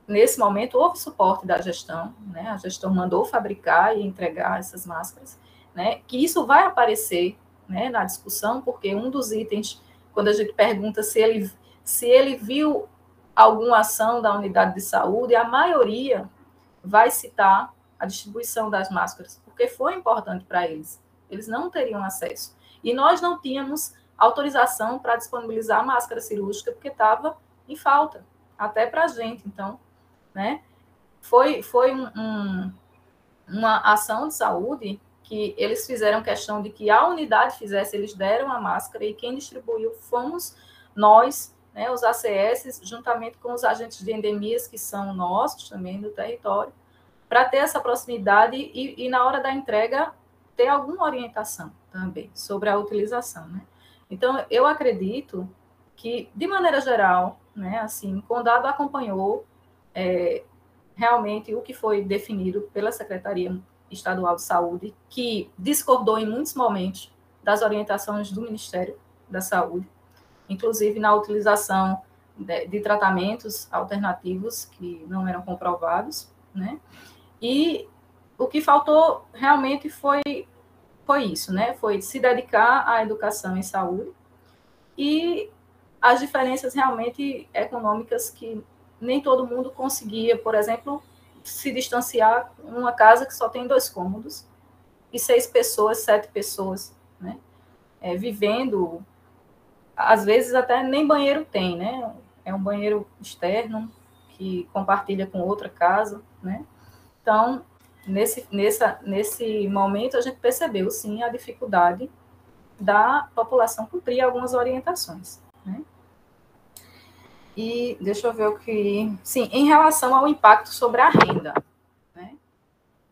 nesse momento, houve suporte da gestão, né? A gestão mandou fabricar e entregar essas máscaras, né? Que isso vai aparecer, né, na discussão, porque um dos itens, quando a gente pergunta se ele viu alguma ação da unidade de saúde, a maioria vai citar a distribuição das máscaras, porque foi importante para eles. Eles não teriam acesso. E nós não tínhamos autorização para disponibilizar a máscara cirúrgica, porque estava em falta, até para a gente. Então, né, foi uma ação de saúde que eles fizeram questão de que a unidade fizesse, eles deram a máscara e quem distribuiu fomos nós, né, os ACS, juntamente com os agentes de endemias, que são nossos também do território, para ter essa proximidade e na hora da entrega ter alguma orientação também sobre a utilização, né? Então, eu acredito que, de maneira geral, né, assim, o Condado acompanhou realmente o que foi definido pela Secretaria Estadual de Saúde, que discordou em muitos momentos das orientações do Ministério da Saúde, inclusive na utilização de tratamentos alternativos que não eram comprovados, né? E o que faltou realmente foi isso, né? Foi se dedicar à educação em saúde e as diferenças realmente econômicas que nem todo mundo conseguia, por exemplo, se distanciar numa casa que só tem 2 cômodos e 6 pessoas, 7 pessoas, né? Vivendo, às vezes até nem banheiro tem, né? É um banheiro externo que compartilha com outra casa, né? Então, nesse momento, a gente percebeu, sim, a dificuldade da população cumprir algumas orientações, né? E deixa eu ver o que... Sim, em relação ao impacto sobre a renda, né?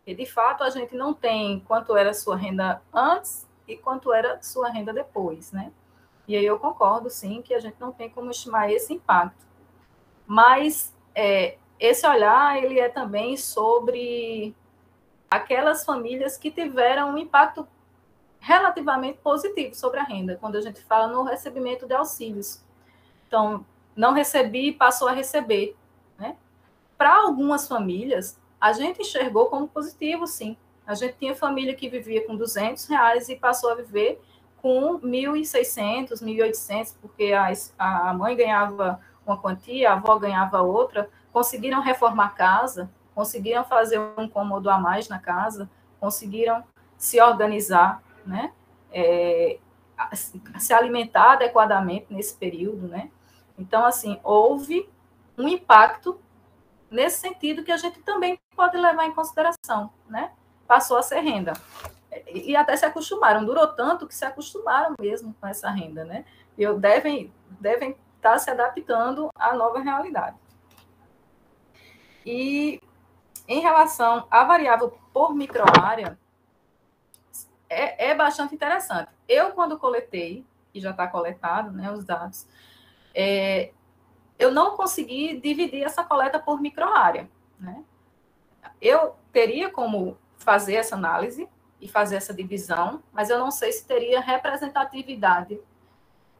E, de fato, a gente não tem quanto era a sua renda antes e quanto era a sua renda depois, né? E aí eu concordo, sim, que a gente não tem como estimar esse impacto. Mas esse olhar, ele é também sobre aquelas famílias que tiveram um impacto relativamente positivo sobre a renda, quando a gente fala no recebimento de auxílios. Então, não recebi, passou a receber, né? Para algumas famílias, a gente enxergou como positivo, sim. A gente tinha família que vivia com R$ 200 e passou a viver com 1.600, 1.800, porque a mãe ganhava uma quantia, a avó ganhava outra, conseguiram reformar a casa, conseguiram fazer um cômodo a mais na casa, conseguiram se organizar, né? Se alimentar adequadamente nesse período, né? Então, assim, houve um impacto nesse sentido que a gente também pode levar em consideração, né? Passou a ser renda. E até se acostumaram, durou tanto que se acostumaram mesmo com essa renda, né? E devem estar se adaptando à nova realidade. E em relação à variável por microárea, é bastante interessante. Eu, quando coletei, e já está coletado, né, os dados, eu não consegui dividir essa coleta por microárea, né? Eu teria como fazer essa análise e fazer essa divisão, mas eu não sei se teria representatividade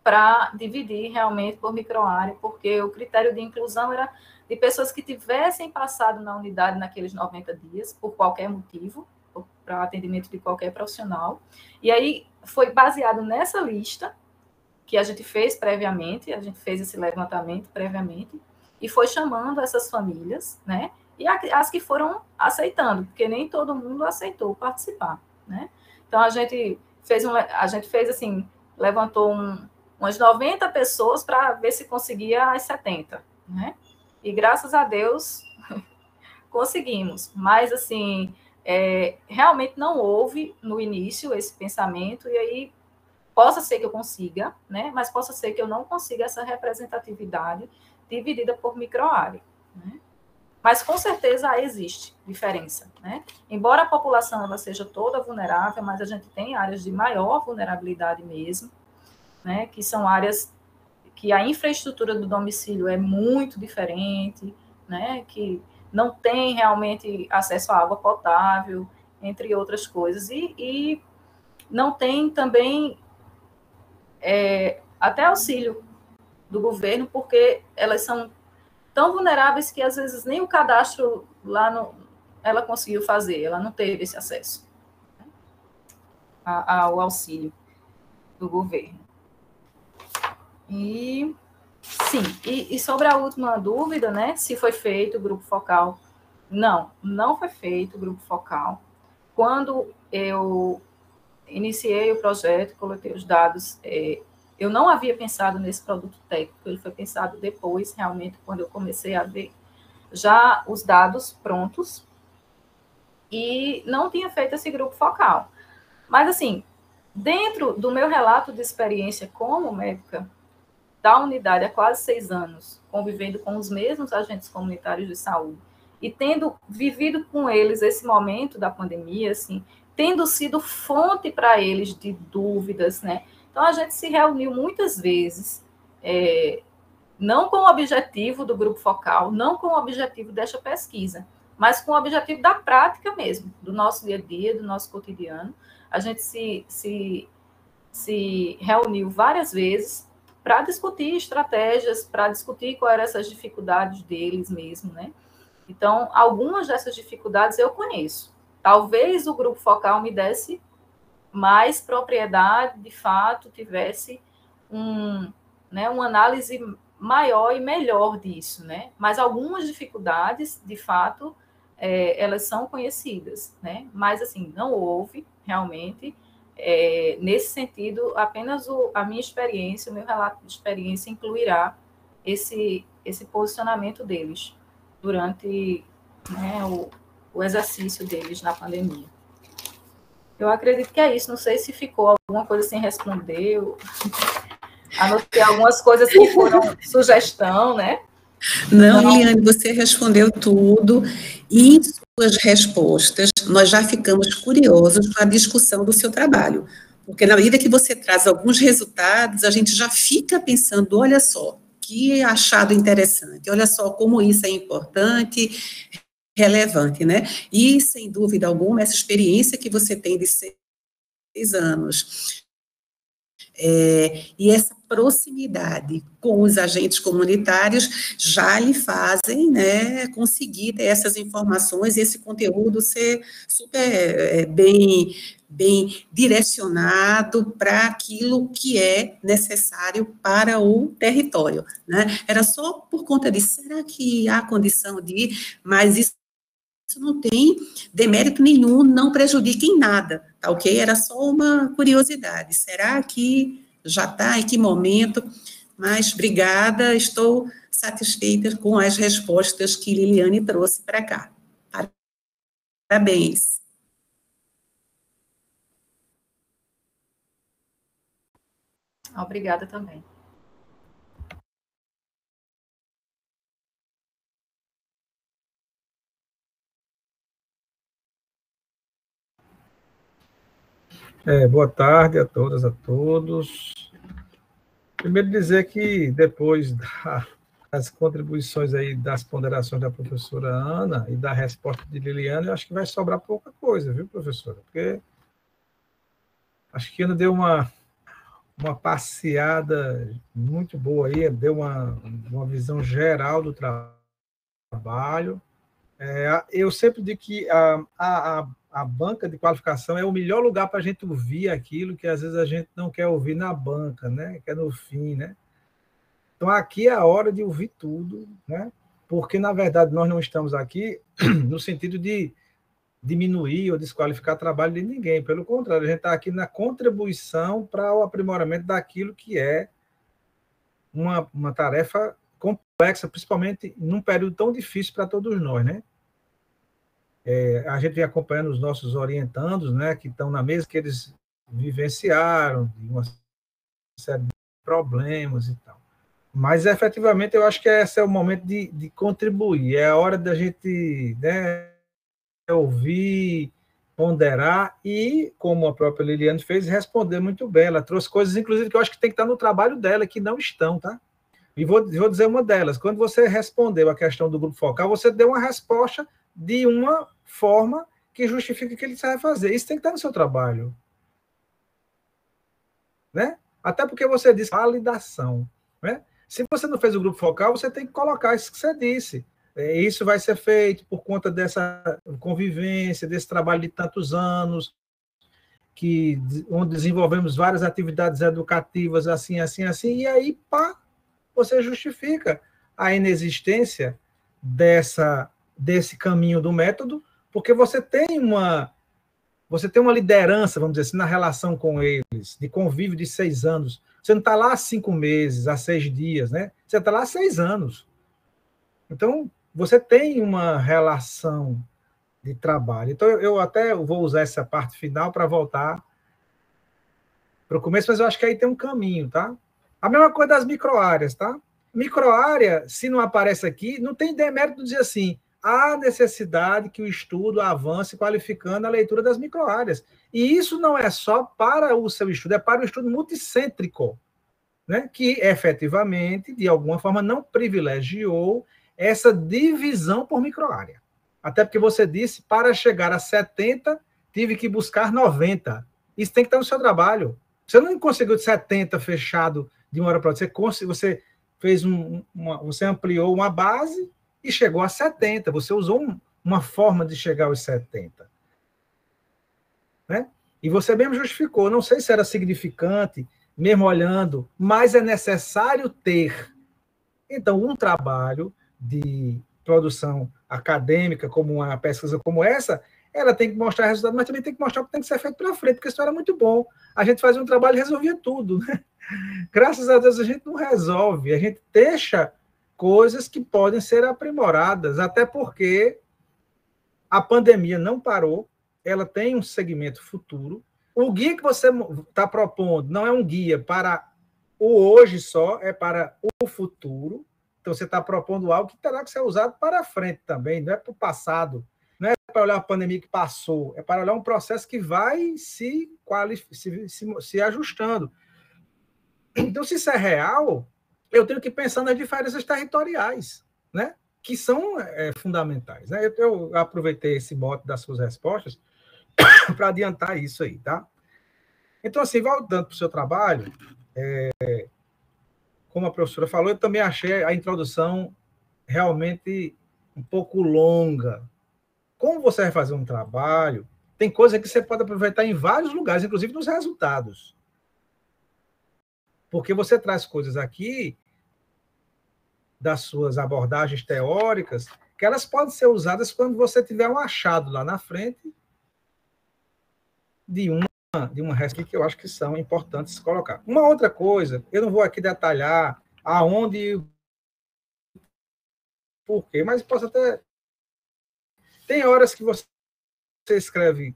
para dividir realmente por microárea, porque o critério de inclusão era de pessoas que tivessem passado na unidade naqueles 90 dias, por qualquer motivo, para atendimento de qualquer profissional. E aí foi baseado nessa lista que a gente fez previamente, a gente fez esse levantamento previamente, e foi chamando essas famílias, né? E as que foram aceitando, porque nem todo mundo aceitou participar, né? Então, a gente fez assim, levantou umas 90 pessoas para ver se conseguia as 70, né? E graças a Deus conseguimos, mas assim, realmente não houve no início esse pensamento, e aí possa ser que eu consiga, né? Mas possa ser que eu não consiga essa representatividade dividida por microárea, né? Mas com certeza existe diferença, né? Embora a população ela seja toda vulnerável, mas a gente tem áreas de maior vulnerabilidade mesmo, né? Que são áreas que a infraestrutura do domicílio é muito diferente, né? Que não tem realmente acesso à água potável, entre outras coisas, e não tem também até auxílio do governo, porque elas são tão vulneráveis que às vezes nem o cadastro lá ela conseguiu fazer, ela não teve esse acesso, né, ao auxílio do governo. E sim, e sobre a última dúvida, né, se foi feito o grupo focal, não foi feito o grupo focal. Quando eu iniciei o projeto, coloquei os dados, eu não havia pensado nesse produto técnico, ele foi pensado depois, realmente, quando eu comecei a ver já os dados prontos, e não tinha feito esse grupo focal. Mas, assim, dentro do meu relato de experiência como médica da unidade há quase 6 anos, convivendo com os mesmos agentes comunitários de saúde, e tendo vivido com eles esse momento da pandemia, assim, tendo sido fonte para eles de dúvidas, né? Então, a gente se reuniu muitas vezes, não com o objetivo do grupo focal, não com o objetivo desta pesquisa, mas com o objetivo da prática mesmo, do nosso dia a dia, do nosso cotidiano. A gente se reuniu várias vezes para discutir estratégias, para discutir quais eram essas dificuldades deles mesmo, né? Então, algumas dessas dificuldades eu conheço. Talvez o grupo focal me desse mais propriedade, de fato, tivesse uma análise maior e melhor disso, né? Mas algumas dificuldades, de fato, elas são conhecidas, né? Mas, assim, não houve, realmente, nesse sentido, apenas a minha experiência, o meu relato de experiência incluirá esse posicionamento deles durante, né, o exercício deles na pandemia. Eu acredito que é isso. Não sei se ficou alguma coisa sem responder. Anotei algumas coisas que foram sugestão, né? Não, Liliane, você respondeu tudo, e em suas respostas, nós já ficamos curiosos com a discussão do seu trabalho, Porque na medida que você traz alguns resultados, a gente já fica pensando, olha só, que achado interessante, olha só como isso é importante, relevante, né? E, sem dúvida alguma, essa experiência que você tem de 6 anos, e essa proximidade com os agentes comunitários já lhe fazem, né, conseguir ter essas informações e esse conteúdo ser super bem direcionado para aquilo que é necessário para o território, né? Era só por conta disso, será que há condição de ir? Mas isso não tem demérito nenhum, não prejudica em nada, tá ok? Era só uma curiosidade. Será que já está? Em que momento? Mas, obrigada, estou satisfeita com as respostas que Liliane trouxe para cá. Parabéns. Obrigada também. Boa tarde a todas, a todos. Primeiro dizer que depois das contribuições aí, das ponderações da professora Ana e da resposta de Liliane, eu acho que vai sobrar pouca coisa, viu, professora? Porque acho que Ana deu uma passeada muito boa aí, deu uma visão geral do trabalho. Eu sempre digo que a banca de qualificação é o melhor lugar para a gente ouvir aquilo que às vezes a gente não quer ouvir na banca, né? Que é no fim, né? Então, aqui é a hora de ouvir tudo, né? Porque, na verdade, nós não estamos aqui no sentido de diminuir ou desqualificar o trabalho de ninguém. Pelo contrário, a gente está aqui na contribuição para o aprimoramento daquilo que é uma tarefa complexa, principalmente num período tão difícil para todos nós, né? A gente vem acompanhando os nossos orientandos, né, que estão na mesa, que eles vivenciaram uma série de problemas e tal. Mas, efetivamente, eu acho que esse é o momento de contribuir, é a hora da gente, né, ouvir, ponderar e, como a própria Liliane fez, responder muito bem. Ela trouxe coisas, inclusive, que eu acho que tem que estar no trabalho dela, que não estão, tá? E vou dizer uma delas. Quando você respondeu a questão do grupo focal, você deu uma resposta de uma forma que justifica o que ele vai fazer. Isso tem que estar no seu trabalho. Né? Até porque você disse validação. Né? Se você não fez o grupo focal, você tem que colocar isso que você disse. Isso vai ser feito por conta dessa convivência, desse trabalho de tantos anos, onde desenvolvemos várias atividades educativas, assim, assim, assim, e aí, pá, você justifica a inexistência desse caminho do método, porque você tem uma liderança, vamos dizer assim, na relação com eles, de convívio de 6 anos. Você não está lá há 5 meses, há 6 dias, né? Você está lá há 6 anos. Então, você tem uma relação de trabalho. Então, eu até vou usar essa parte final para voltar para o começo, mas eu acho que aí tem um caminho, tá? A mesma coisa das microáreas, tá? Microárea, se não aparece aqui, não tem demérito de dizer assim, há necessidade que o estudo avance qualificando a leitura das microáreas. E isso não é só para o seu estudo, é para o estudo multicêntrico, né? Que efetivamente, de alguma forma, não privilegiou essa divisão por microárea. Até porque você disse, para chegar a 70, tive que buscar 90. Isso tem que estar no seu trabalho. Você não conseguiu de 70 fechado de uma hora para outra. Você fez você ampliou uma base e chegou a 70. Você usou uma forma de chegar aos 70. Né? E você mesmo justificou. Não sei se era significante, mesmo olhando, mas é necessário ter. Então, um trabalho de produção acadêmica, como uma pesquisa como essa, ela tem que mostrar resultado, mas também tem que mostrar o que tem que ser feito para frente, porque isso era muito bom. A gente fazia um trabalho e resolvia tudo. Né? Graças a Deus a gente não resolve, a gente deixa coisas que podem ser aprimoradas, até porque a pandemia não parou, ela tem um segmento futuro. O guia que você está propondo não é um guia para o hoje só, é para o futuro. Então, você está propondo algo que terá que ser usado para a frente também, não é para o passado, não é para olhar a pandemia que passou, é para olhar um processo que vai se ajustando. Então, se isso é real, eu tenho que pensar nas diferenças territoriais, né? Que são fundamentais. Né? Eu aproveitei esse mote das suas respostas para adiantar isso aí, tá? Então, assim, voltando para o seu trabalho, como a professora falou, eu também achei a introdução realmente um pouco longa. Como você vai fazer um trabalho, tem coisa que você pode aproveitar em vários lugares, inclusive nos resultados. Porque você traz coisas aqui das suas abordagens teóricas que elas podem ser usadas quando você tiver um achado lá na frente de uma resposta que eu acho que são importantes colocar. Uma outra coisa, eu não vou aqui detalhar aonde, por quê, mas posso até... Tem horas que você escreve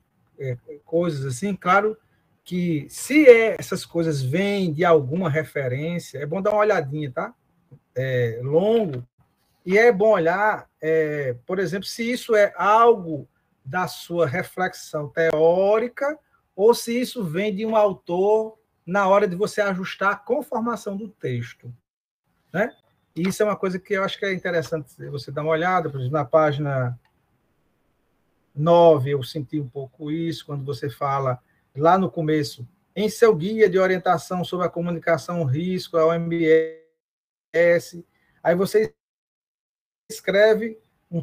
coisas assim, claro que se essas coisas vêm de alguma referência, é bom dar uma olhadinha, tá? Longo, e é bom olhar, por exemplo, se isso é algo da sua reflexão teórica ou se isso vem de um autor na hora de você ajustar a conformação do texto, né? E isso é uma coisa que eu acho que é interessante você dar uma olhada, por exemplo, na página 9, eu senti um pouco isso, quando você fala lá no começo, em seu guia de orientação sobre a comunicação risco, a OMS, aí você escreve um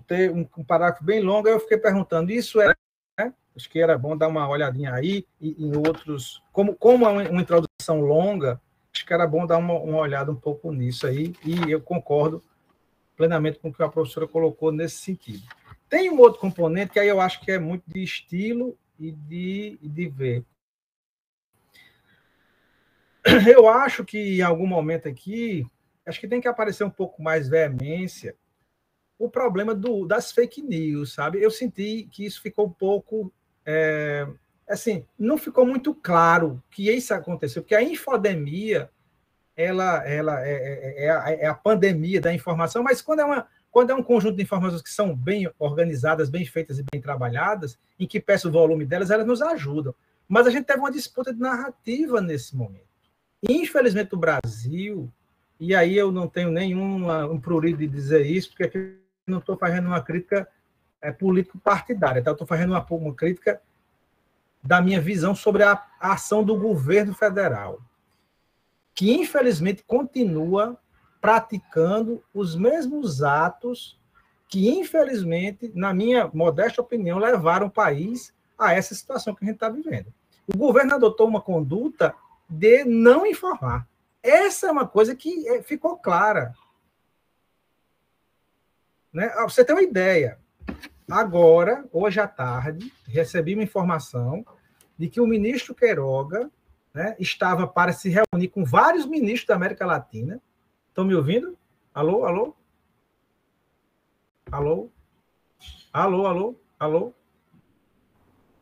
parágrafo bem longo, aí eu fiquei perguntando, isso é... Né? Acho que era bom dar uma olhadinha aí, e em outros... Como é uma introdução longa, acho que era bom dar uma olhada um pouco nisso aí, e eu concordo plenamente com o que a professora colocou nesse sentido. Tem um outro componente que aí eu acho que é muito de estilo e de ver. Eu acho que em algum momento aqui, acho que tem que aparecer um pouco mais veemência o problema das fake news, sabe? Eu senti que isso ficou um pouco... assim, não ficou muito claro que isso aconteceu, porque a infodemia ela é a pandemia da informação, mas quando é um conjunto de informações que são bem organizadas, bem feitas e bem trabalhadas, em que peça o volume delas, elas nos ajudam. Mas a gente teve uma disputa de narrativa nesse momento. Infelizmente, o Brasil, e aí eu não tenho nenhum prurido de dizer isso, porque aqui eu não estou fazendo uma crítica político-partidária, tá? Eu estou fazendo uma crítica da minha visão sobre a ação do governo federal, que infelizmente continua praticando os mesmos atos que, infelizmente, na minha modesta opinião, levaram o país a essa situação que a gente está vivendo. O governo adotou uma conduta de não informar. Essa é uma coisa que ficou clara. Né? Você tem uma ideia. Agora, hoje à tarde, recebi uma informação de que o ministro Queiroga, né, estava para se reunir com vários ministros da América Latina. Estão me ouvindo? Alô, alô? Alô? Alô, alô? Alô?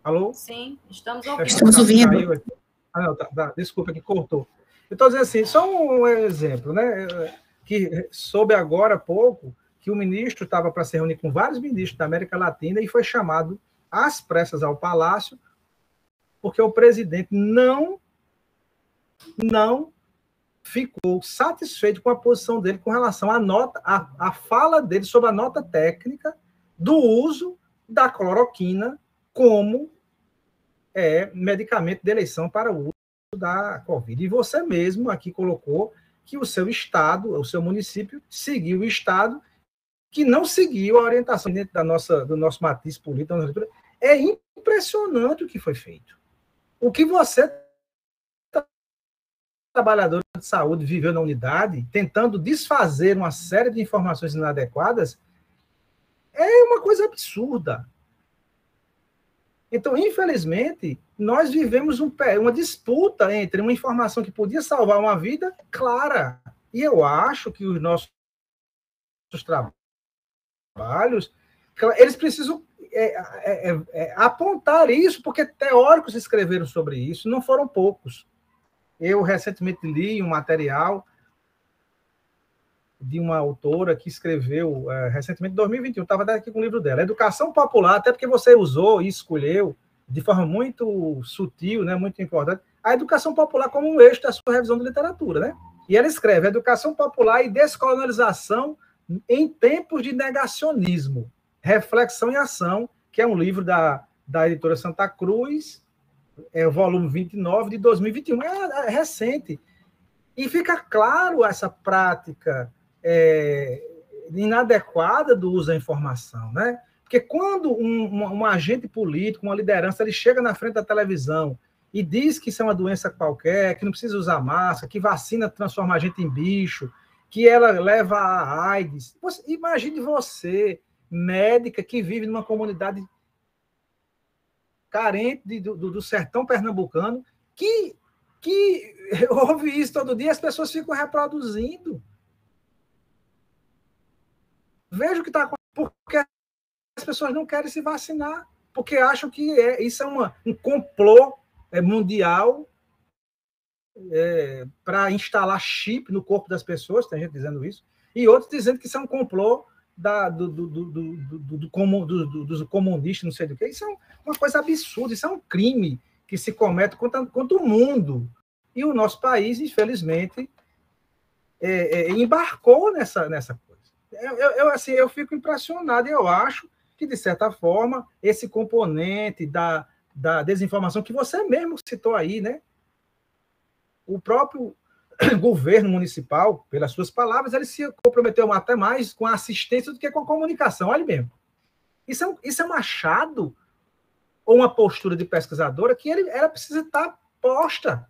Alô? Sim, estamos ouvindo. Estamos ouvindo. Não, desculpa, que cortou. Eu estou dizendo assim, só um exemplo, né? Que soube agora há pouco que o ministro estava para se reunir com vários ministros da América Latina e foi chamado às pressas ao Palácio porque o presidente não ficou satisfeito com a posição dele com relação à fala dele sobre a nota técnica do uso da cloroquina como medicamento de eleição para o uso da Covid. E você mesmo aqui colocou que o seu estado, o seu município, seguiu o estado que não seguiu a orientação dentro do nosso matiz político. É impressionante o que foi feito. O que você, trabalhador de saúde, viveu na unidade, tentando desfazer uma série de informações inadequadas, é uma coisa absurda. Então, infelizmente, nós vivemos uma disputa entre uma informação que podia salvar uma vida clara. E eu acho que os nossos trabalhos, eles precisam apontar isso, porque teóricos escreveram sobre isso, não foram poucos. Eu recentemente li um material de uma autora que escreveu recentemente, em 2021, estava aqui com o livro dela, Educação Popular, até porque você usou e escolheu de forma muito sutil, né, muito importante, a educação popular como um eixo da sua revisão de literatura, né? E ela escreve Educação Popular e Descolonização em Tempos de Negacionismo, Reflexão e Ação, que é um livro da editora Santa Cruz, o volume 29 de 2021, é recente. E fica claro essa prática inadequada do uso da informação, né? Porque quando um agente político, uma liderança, ele chega na frente da televisão e diz que isso é uma doença qualquer, que não precisa usar máscara, que vacina transforma a gente em bicho, que ela leva a AIDS. Imagine você, médica, que vive numa comunidade carente do sertão pernambucano, que ouve isso todo dia, as pessoas ficam reproduzindo. Veja o que está acontecendo, porque as pessoas não querem se vacinar, porque acham que isso é um complô mundial para instalar chip no corpo das pessoas, tem gente dizendo isso, e outros dizendo que isso é um complô dos comunistas, não sei do que. Isso é uma coisa absurda, isso é um crime que se comete contra o mundo. E o nosso país, infelizmente, embarcou nessa coisa. Eu fico impressionado, e eu acho que, de certa forma, esse componente da desinformação que você mesmo citou aí, né? O próprio governo municipal, pelas suas palavras, ele se comprometeu até mais com a assistência do que com a comunicação. Olha mesmo. Isso é um achado ou uma postura de pesquisadora que ela precisa estar posta.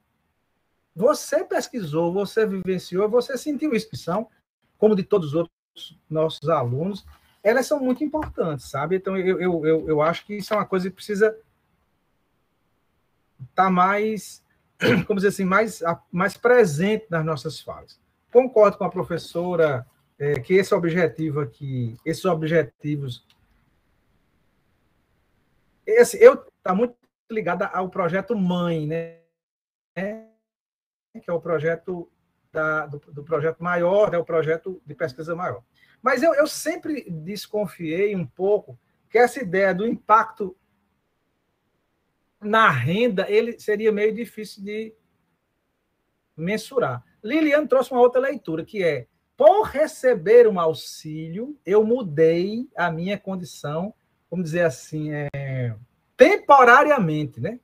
Você pesquisou, você vivenciou, você sentiu isso. Como de todos os outros nossos alunos, elas são muito importantes, sabe? Então, eu acho que isso é uma coisa que precisa estar mais, como dizer assim, mais presente nas nossas falas. Concordo com a professora que esse objetivo aqui, esses objetivos, está muito ligado ao projeto MANH, né? Que é o projeto do projeto maior, é o projeto de pesquisa maior. Mas eu sempre desconfiei um pouco que essa ideia do impacto na renda ele seria meio difícil de mensurar. Liliane trouxe uma outra leitura, que é: por receber um auxílio, eu mudei a minha condição, vamos dizer assim, temporariamente, né?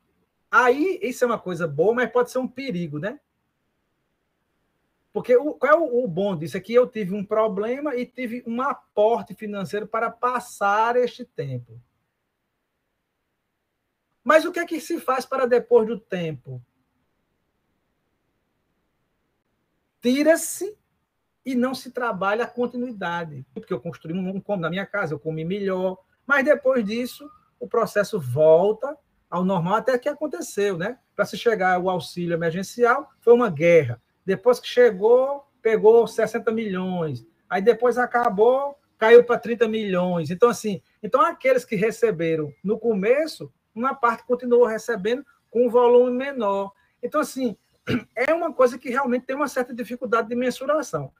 Aí, isso é uma coisa boa, mas pode ser um perigo, né? Porque qual é o bom disso? É que eu tive um problema e tive um aporte financeiro para passar este tempo. Mas o que é que se faz para depois do tempo? Tira-se e não se trabalha a continuidade. Porque eu construí um cômodo na minha casa, eu comi melhor, mas depois disso o processo volta ao normal até que aconteceu, né? Para se chegar ao auxílio emergencial, foi uma guerra. Depois que chegou, pegou 60 milhões. Aí depois acabou, caiu para 30 milhões. Então, assim, aqueles que receberam no começo, uma parte continuou recebendo com um volume menor. Então, assim, é uma coisa que realmente tem uma certa dificuldade de mensuração.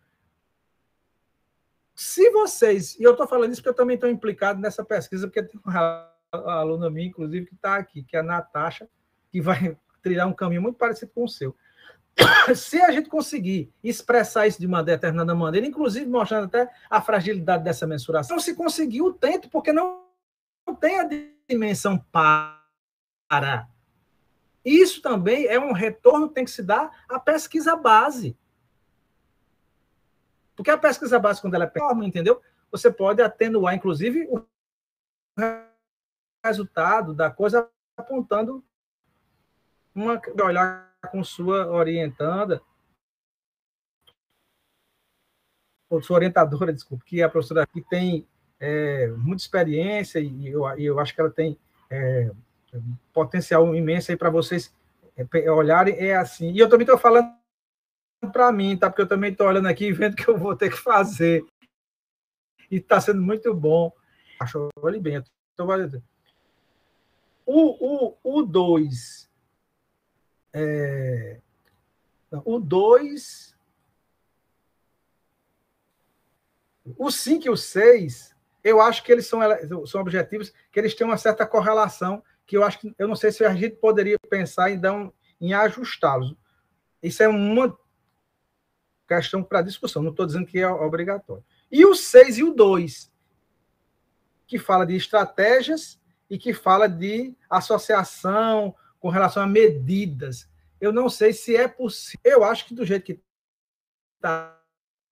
Se vocês, e eu estou falando isso porque eu também estou implicado nessa pesquisa, porque tem uma aluna minha, inclusive, que está aqui, que é a Natasha, que vai trilhar um caminho muito parecido com o seu. Se a gente conseguir expressar isso de uma determinada maneira, inclusive mostrando até a fragilidade dessa mensuração, se conseguir, o tento, porque não tem a dimensão para. Isso também é um retorno que tem que se dar à pesquisa base. Porque a pesquisa base, quando ela é forma, entendeu? Você pode atenuar, inclusive, o resultado da coisa apontando olhar com sua orientanda, ou sua orientadora, desculpa, que é a professora que tem muita experiência e eu acho que ela tem potencial imenso aí para vocês olharem, assim. E eu também estou falando para mim, tá? Porque eu também estou olhando aqui e vendo que eu vou ter que fazer. E está sendo muito bom. Acho, olhe bem, o 2. O 2 O 5 e o 6, eu acho que eles são objetivos que eles têm uma certa correlação, que eu não sei se a gente poderia pensar em ajustá-los. Isso é uma questão para discussão, não estou dizendo que é obrigatório. E o 6 e o 2, que fala de estratégias e que fala de associação com relação a medidas. Eu não sei se é possível. Eu acho que do jeito que está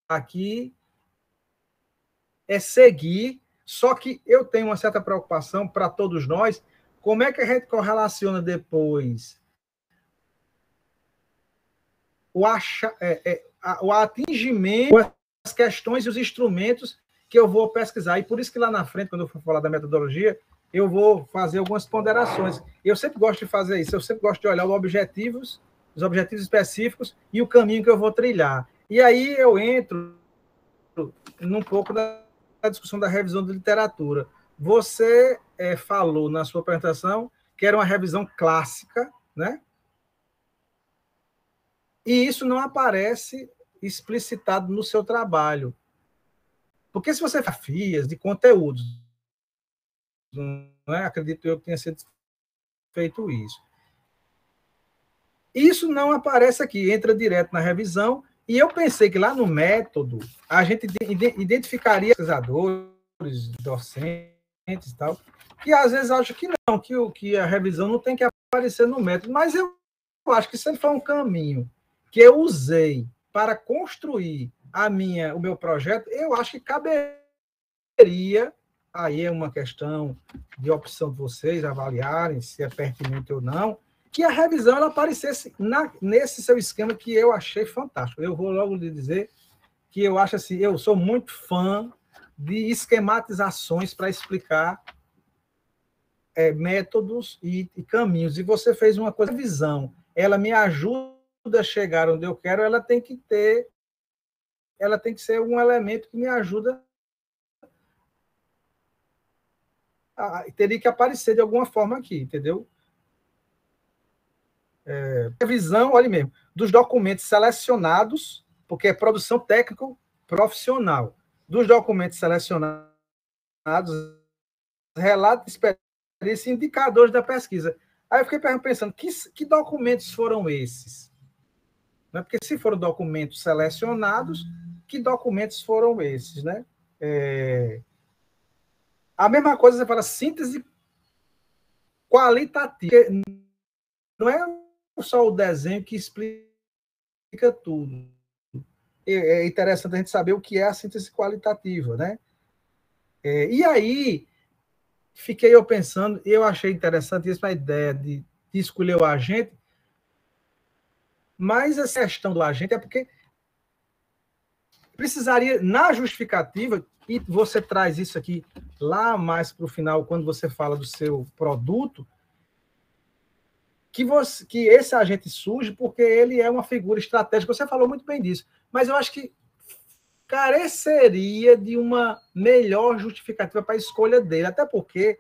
aqui é seguir, só que eu tenho uma certa preocupação para todos nós, como é que a gente correlaciona depois o atingimento, as questões e os instrumentos que eu vou pesquisar. E por isso que lá na frente, quando eu for falar da metodologia, eu vou fazer algumas ponderações. Eu sempre gosto de fazer isso, eu sempre gosto de olhar os objetivos específicos e o caminho que eu vou trilhar. E aí eu entro num pouco da discussão da revisão de literatura. Você falou na sua apresentação que era uma revisão clássica, né? E isso não aparece explicitado no seu trabalho. Porque se você faz de conteúdos, não é? Acredito eu que tenha sido feito isso. Isso não aparece aqui, entra direto na revisão, e eu pensei que lá no método a gente identificaria pesquisadores, docentes e tal, que às vezes acham que não, que a revisão não tem que aparecer no método, mas eu acho que isso foi um caminho que eu usei para construir o meu projeto, eu acho que caberia, aí é uma questão de opção de vocês avaliarem se é pertinente ou não, que a revisão ela aparecesse nesse seu esquema que eu achei fantástico. Eu vou logo lhe dizer que eu acho assim, eu sou muito fã de esquematizações para explicar métodos e caminhos. E você fez uma coisa, a visão, ela me ajuda a chegar onde eu quero, ela tem que ser um elemento que me ajuda teria que aparecer de alguma forma aqui, entendeu? Revisão, olha mesmo, dos documentos selecionados, porque é produção técnico-profissional, dos documentos selecionados, relatos de experiência e indicadores da pesquisa. Aí eu fiquei pensando, que documentos foram esses? Porque se foram documentos selecionados, que documentos foram esses, né? A mesma coisa você fala síntese qualitativa. Não é só o desenho que explica tudo. É interessante a gente saber o que é a síntese qualitativa, né? E aí, fiquei eu pensando, eu achei interessante essa ideia de escolher o agente, mas essa questão do agente é porque precisaria, na justificativa, e você traz isso aqui lá mais para o final, quando você fala do seu produto, que esse agente surge porque ele é uma figura estratégica. Você falou muito bem disso, mas eu acho que careceria de uma melhor justificativa para a escolha dele, até porque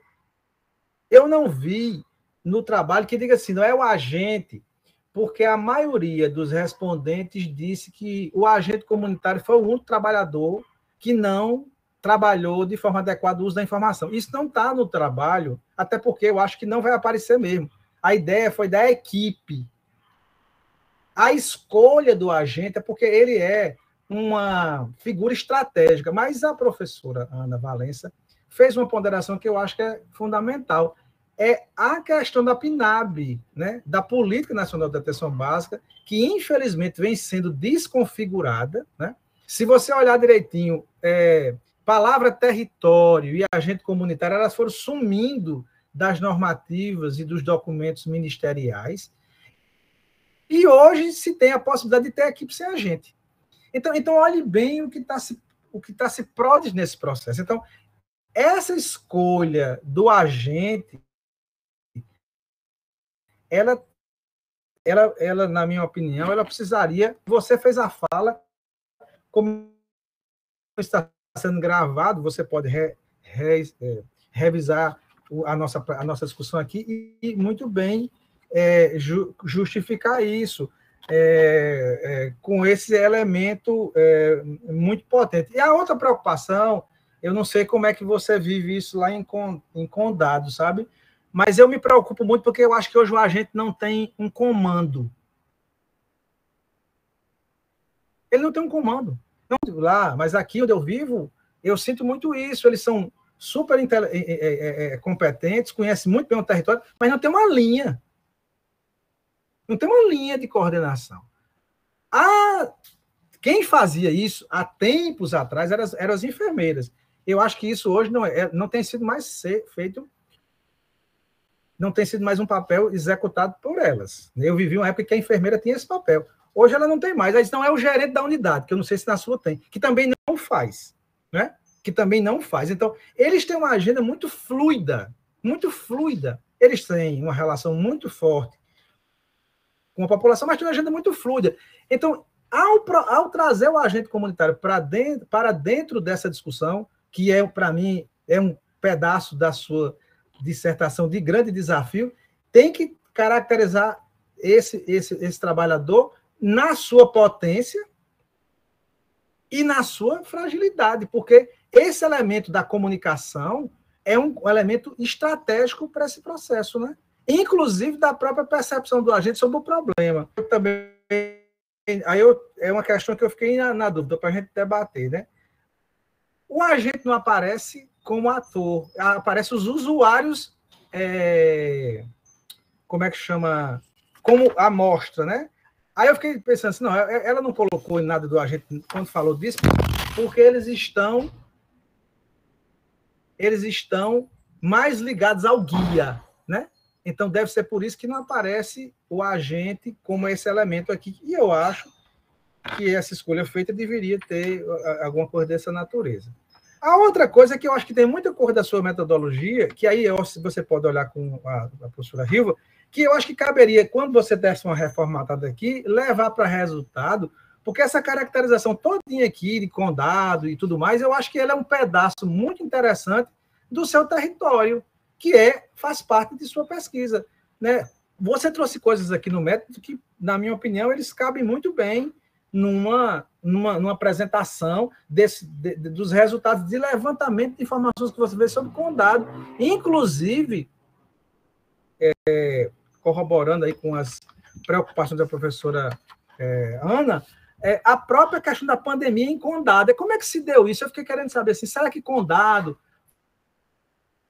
eu não vi no trabalho que diga assim, não é o agente, porque a maioria dos respondentes disse que o agente comunitário foi o único trabalhador que não trabalhou de forma adequada o uso da informação. Isso não está no trabalho, até porque eu acho que não vai aparecer mesmo. A ideia foi da equipe. A escolha do agente é porque ele é uma figura estratégica, mas a professora Ana Valença fez uma ponderação que eu acho que é fundamental. É a questão da PNAB, né, da Política Nacional de Atenção Básica, que infelizmente vem sendo desconfigurada, né? Se você olhar direitinho, palavra território e agente comunitário, elas foram sumindo das normativas e dos documentos ministeriais, e hoje se tem a possibilidade de ter equipe sem agente. Então olhe bem o que está se produzindo nesse processo. Então, essa escolha do agente, ela, na minha opinião, ela precisaria... Você fez a fala, como está sendo gravado, você pode revisar a nossa discussão aqui e muito bem justificar isso. com esse elemento muito potente. E a outra preocupação, eu não sei como é que você vive isso lá em Condado, sabe? Mas eu me preocupo muito porque eu acho que hoje o agente não tem um comando. Ele não tem um comando. Não lá, mas aqui onde eu vivo, eu sinto muito isso. Eles são super competentes, conhecem muito bem o território, mas não tem uma linha. Não tem uma linha de coordenação. Quem fazia isso há tempos atrás eram as enfermeiras. Eu acho que isso hoje não tem sido mais feito, não tem sido mais um papel executado por elas. Eu vivi uma época que a enfermeira tinha esse papel. Hoje ela não tem mais. Aí não é o gerente da unidade, que eu não sei se na sua tem, que também não faz, né? Que também não faz. Então, eles têm uma agenda muito fluida, muito fluida. Eles têm uma relação muito forte com a população, mas tem uma agenda muito fluida. Então, ao trazer o agente comunitário para dentro dessa discussão, que para mim, é um pedaço da sua dissertação de grande desafio, tem que caracterizar esse trabalhador na sua potência e na sua fragilidade, porque esse elemento da comunicação é um elemento estratégico para esse processo, né? Inclusive da própria percepção do agente sobre o problema. É uma questão que eu fiquei na dúvida para a gente debater, né? O agente não aparece como ator, aparece os usuários, como é que chama? Como amostra, né? Aí eu fiquei pensando assim, não, ela não colocou nada do agente quando falou disso, porque eles estão mais ligados ao guia, né? Então deve ser por isso que não aparece o agente como esse elemento aqui. E eu acho que essa escolha feita deveria ter alguma coisa dessa natureza. A outra coisa é que eu acho que tem muita coisa da sua metodologia, que aí você pode olhar com a professora Hilva, que eu acho que caberia, quando você desse uma reformatada aqui, levar para resultado, porque essa caracterização todinha aqui de condado e tudo mais, eu acho que ela é um pedaço muito interessante do seu território, que faz parte de sua pesquisa, né? Você trouxe coisas aqui no método que, na minha opinião, eles cabem muito bem numa apresentação dos resultados de levantamento de informações que você vê sobre o condado, inclusive corroborando aí com as preocupações da professora Ana, a própria questão da pandemia em condado. Como é que se deu isso? Eu fiquei querendo saber, assim, será que condado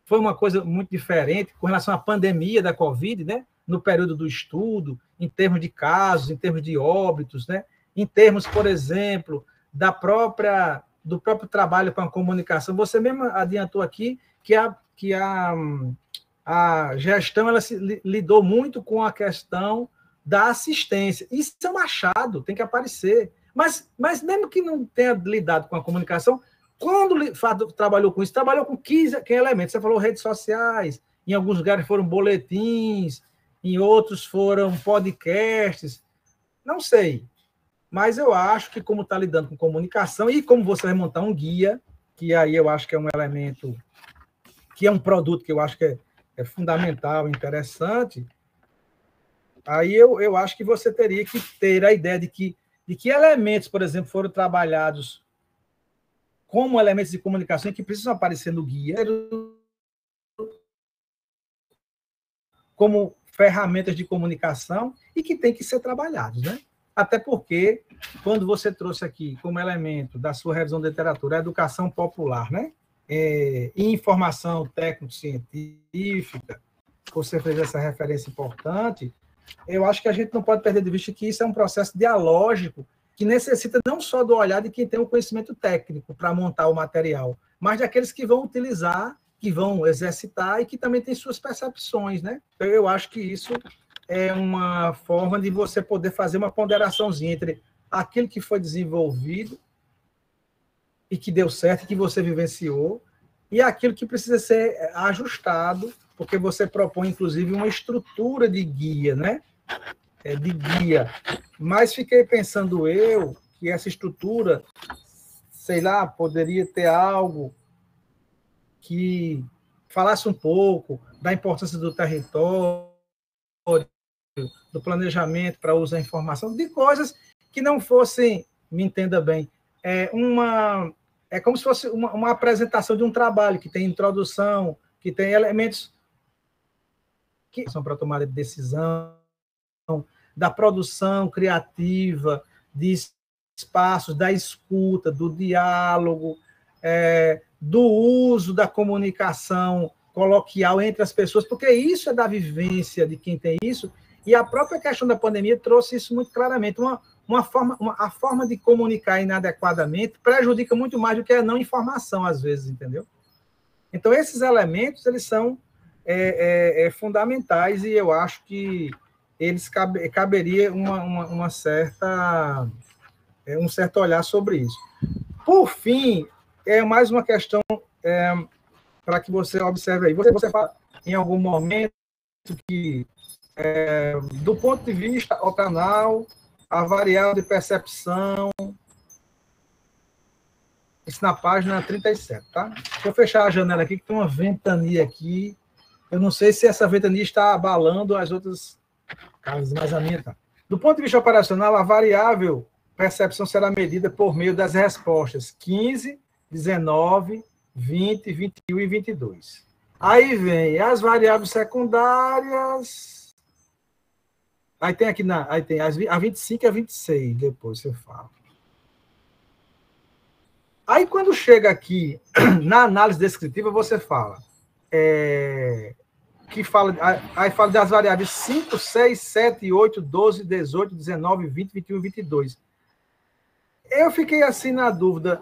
foi uma coisa muito diferente com relação à pandemia da Covid, né? No período do estudo, em termos de casos, em termos de óbitos, né? Em termos, por exemplo, do próprio trabalho com a comunicação. Você mesmo adiantou aqui que a gestão ela lidou muito com a questão da assistência. Isso é um achado, tem que aparecer. Mas mesmo que não tenha lidado com a comunicação, quando trabalhou com isso, trabalhou com 15 elementos. Você falou redes sociais, em alguns lugares foram boletins, em outros foram podcasts, não sei. Mas eu acho que como está lidando com comunicação e como você vai montar um guia, que aí eu acho que é um elemento, que é um produto que eu acho que é fundamental, interessante, aí eu acho que você teria que ter a ideia de que elementos, por exemplo, foram trabalhados como elementos de comunicação que precisam aparecer no guia, como ferramentas de comunicação e que têm que ser trabalhados, né? Até porque, quando você trouxe aqui como elemento da sua revisão de literatura a educação popular, né? E informação técnico-científica, você fez essa referência importante, eu acho que a gente não pode perder de vista que isso é um processo dialógico que necessita não só do olhar de quem tem o conhecimento técnico para montar o material, mas daqueles que vão utilizar, que vão exercitar e que também têm suas percepções, né? Então, eu acho que isso é uma forma de você poder fazer uma ponderaçãozinha entre aquilo que foi desenvolvido e que deu certo, que você vivenciou, e aquilo que precisa ser ajustado, porque você propõe, inclusive, uma estrutura de guia, né? De guia. Mas fiquei pensando que essa estrutura, sei lá, poderia ter algo que falasse um pouco da importância do território, do planejamento para uso da informação, de coisas que não fossem, me entenda bem, é como se fosse uma apresentação de um trabalho que tem introdução, que tem elementos que são para tomada de decisão, da produção criativa, de espaços, da escuta, do diálogo, do uso da comunicação coloquial entre as pessoas, porque isso é da vivência de quem tem isso, e a própria questão da pandemia trouxe isso muito claramente. A forma de comunicar inadequadamente prejudica muito mais do que a não informação, às vezes, entendeu? Então, esses elementos, eles são fundamentais, e eu acho que eles caberia um certo olhar sobre isso. Por fim, mais uma questão para que você observe aí. Você fala em algum momento que, do ponto de vista ocasional, a variável de percepção, isso na página 37, tá? Deixa eu fechar a janela aqui, que tem uma ventania aqui. Eu não sei se essa ventania está abalando as outras casas, mas a minha tá. Do ponto de vista operacional, a variável percepção será medida por meio das respostas 15, 19, 20, 21 e 22. Aí vem as variáveis secundárias. Aí tem aqui aí tem a 25 e a 26, depois você fala. Aí quando chega aqui na análise descritiva, você fala aí fala das variáveis 5, 6, 7, 8, 12, 18, 19, 20, 21 e 22. Eu fiquei assim na dúvida,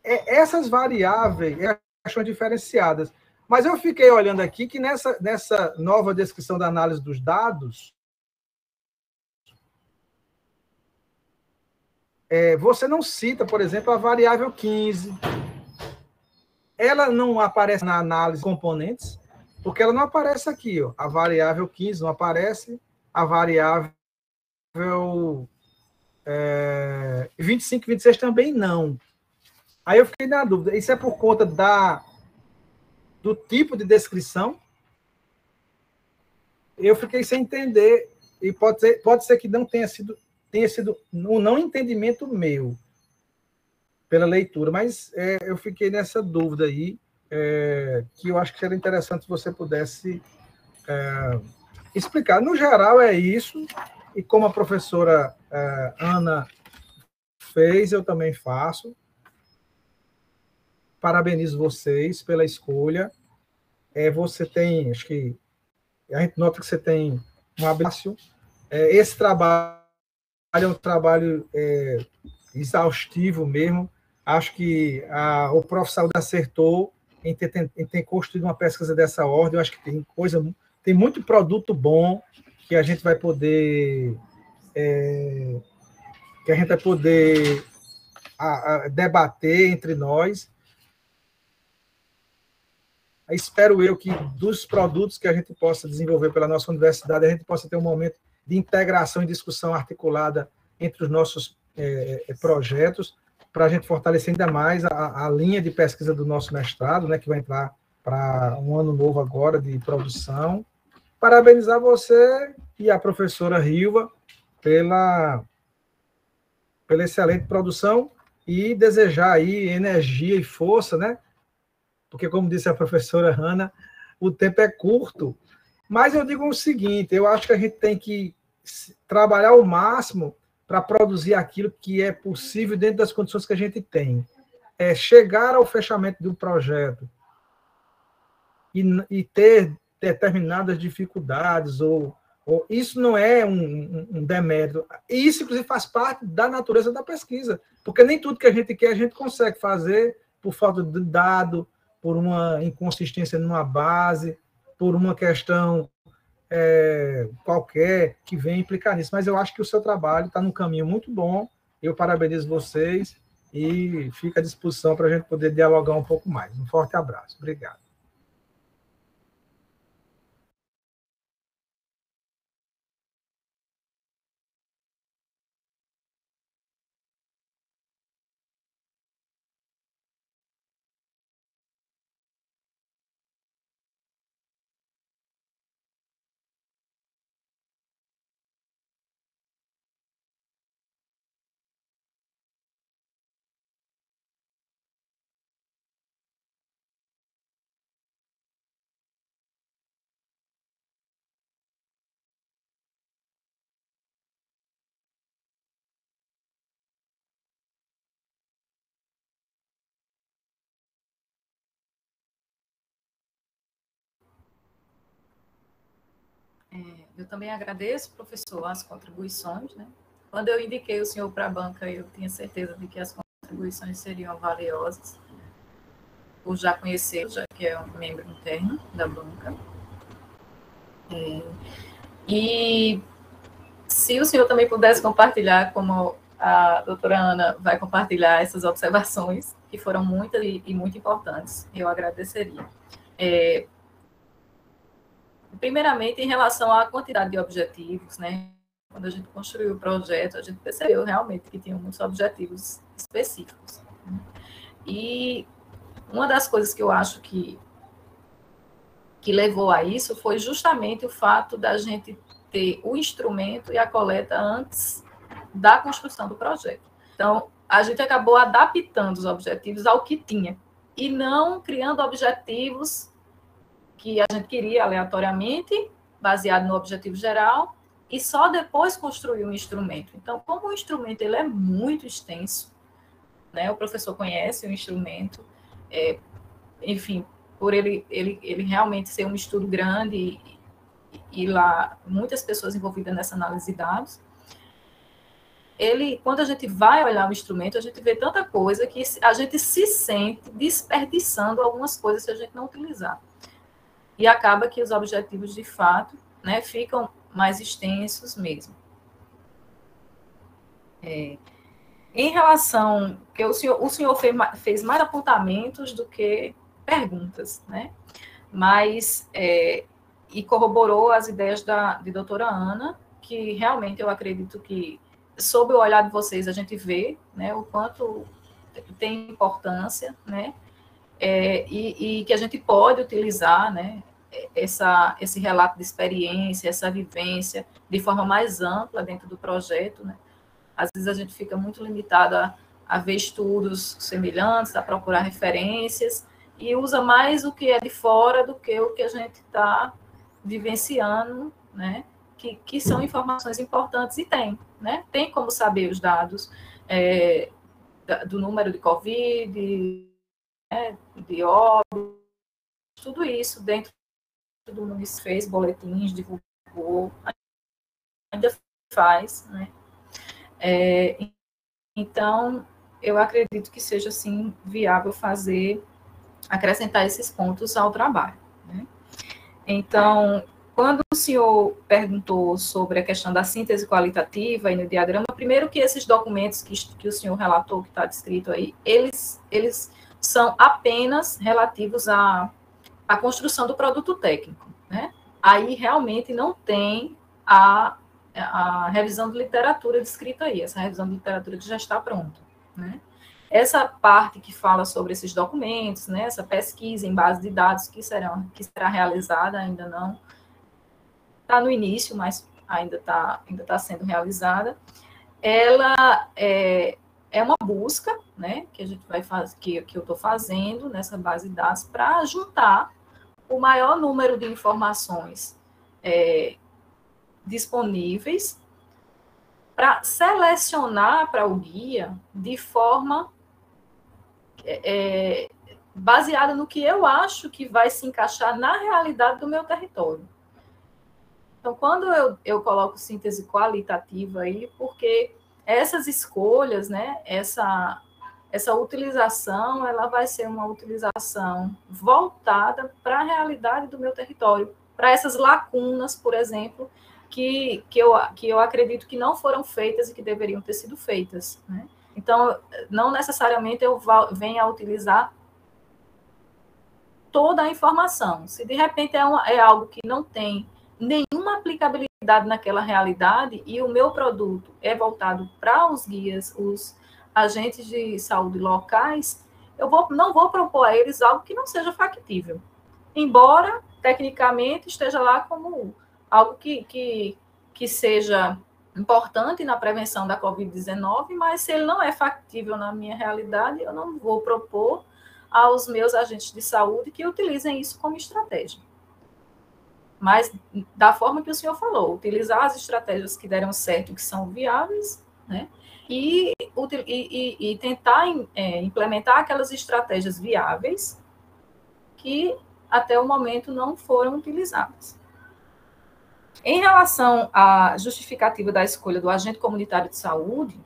essas variáveis são diferenciadas, mas eu fiquei olhando aqui que nessa nova descrição da análise dos dados, você não cita, por exemplo, a variável 15. Ela não aparece na análise de componentes, porque ela não aparece aqui. Ó. A variável 15 não aparece, a variável 25 e 26 também não. Aí eu fiquei na dúvida. Isso é por conta do tipo de descrição? Eu fiquei sem entender, e pode ser que não tenha sido um não entendimento meu pela leitura, mas eu fiquei nessa dúvida aí, que eu acho que seria interessante se você pudesse explicar. No geral, é isso, e como a professora Ana fez, eu também faço. Parabenizo vocês pela escolha. Você tem, acho que a gente nota que você tem um abraço. Esse trabalho é um trabalho exaustivo mesmo. Acho que o Prof. Saúde acertou em ter construído uma pesquisa dessa ordem. Eu acho que tem muito produto bom que a gente vai poder debater entre nós. Espero eu que dos produtos que a gente possa desenvolver pela nossa universidade, a gente possa ter um momento de integração e discussão articulada entre os nossos projetos, para a gente fortalecer ainda mais a linha de pesquisa do nosso mestrado, né, que vai entrar para um ano novo agora de produção. Parabenizar você e a professora Rilva pela excelente produção e desejar aí energia e força, né? Porque, como disse a professora Hanna, o tempo é curto. Mas eu digo o seguinte, eu acho que a gente tem que trabalhar ao máximo para produzir aquilo que é possível dentro das condições que a gente tem. Chegar ao fechamento do projeto e ter determinadas dificuldades, ou isso não é um demérito. Isso, inclusive, faz parte da natureza da pesquisa, porque nem tudo que a gente quer a gente consegue fazer por falta de dado, por uma inconsistência numa base, por uma questão qualquer que venha implicar nisso. Mas eu acho que o seu trabalho está num caminho muito bom. Eu parabenizo vocês e fico à disposição para a gente poder dialogar um pouco mais. Um forte abraço. Obrigado. Eu também agradeço, professor, as contribuições, né? Quando eu indiquei o senhor para a banca, eu tinha certeza de que as contribuições seriam valiosas, por já conhecer, já que é um membro interno da banca. E se o senhor também pudesse compartilhar, como a doutora Ana vai compartilhar essas observações, que foram muitas e muito importantes, eu agradeceria. Primeiramente, em relação à quantidade de objetivos, né? Quando a gente construiu o projeto, a gente percebeu realmente que tinha muitos objetivos específicos. E uma das coisas que eu acho que levou a isso foi justamente o fato da gente ter o instrumento e a coleta antes da construção do projeto. Então, a gente acabou adaptando os objetivos ao que tinha, e não criando objetivos que a gente queria aleatoriamente, baseado no objetivo geral, e só depois construir um instrumento. Então, como o instrumento ele é muito extenso, né? O professor conhece o instrumento, enfim, por ele realmente ser um estudo grande e lá muitas pessoas envolvidas nessa análise de dados, quando a gente vai olhar o instrumento, a gente vê tanta coisa que a gente se sente desperdiçando algumas coisas se a gente não utilizar. E acaba que os objetivos, de fato, né, ficam mais extensos mesmo. Em relação, que o senhor fez mais apontamentos do que perguntas, né? Mas, e corroborou as ideias de doutora Ana, que realmente eu acredito que, sob o olhar de vocês, a gente vê, né, o quanto tem importância, né? E que a gente pode utilizar, né, esse relato de experiência, essa vivência, de forma mais ampla dentro do projeto, né? Às vezes a gente fica muito limitado a ver estudos semelhantes, a procurar referências, e usa mais o que é de fora do que o que a gente está vivenciando, né? Que são informações importantes, e né? Tem como saber os dados do número de Covid, né? De óbito, tudo isso dentro do município, fez boletins, divulgou, ainda faz, né? Então, eu acredito que seja, assim, viável acrescentar esses pontos ao trabalho, né? Então, quando o senhor perguntou sobre a questão da síntese qualitativa e no diagrama, primeiro que esses documentos que o senhor relatou, que está descrito aí, eles são apenas relativos à construção do produto técnico, né? Aí, realmente, não tem a revisão de literatura descrita aí, essa revisão de literatura que já está pronta, né? Essa parte que fala sobre esses documentos, né, essa pesquisa em base de dados que será realizada, ainda não está no início, mas ainda tá sendo realizada. Ela é uma busca, né, que a gente vai fazer, que eu estou fazendo nessa base de dados para juntar o maior número de informações disponíveis para selecionar para o guia de forma baseada no que eu acho que vai se encaixar na realidade do meu território. Então, quando eu coloco síntese qualitativa aí, porque essas escolhas, né, essa utilização, ela vai ser uma utilização voltada para a realidade do meu território, para essas lacunas, por exemplo, que eu acredito que não foram feitas e que deveriam ter sido feitas, né? Então, não necessariamente eu venha a utilizar toda a informação. Se, de repente, é algo que não tem nenhuma aplicabilidade naquela realidade e o meu produto é voltado para os guias, os agentes de saúde locais, eu não vou propor a eles algo que não seja factível. Embora, tecnicamente, esteja lá como algo que seja importante na prevenção da Covid-19, mas se ele não é factível na minha realidade, eu não vou propor aos meus agentes de saúde que utilizem isso como estratégia. Mas, da forma que o senhor falou, utilizar as estratégias que deram certo, que são viáveis, né? E tentar implementar aquelas estratégias viáveis que, até o momento, não foram utilizadas. Em relação à justificativa da escolha do agente comunitário de saúde,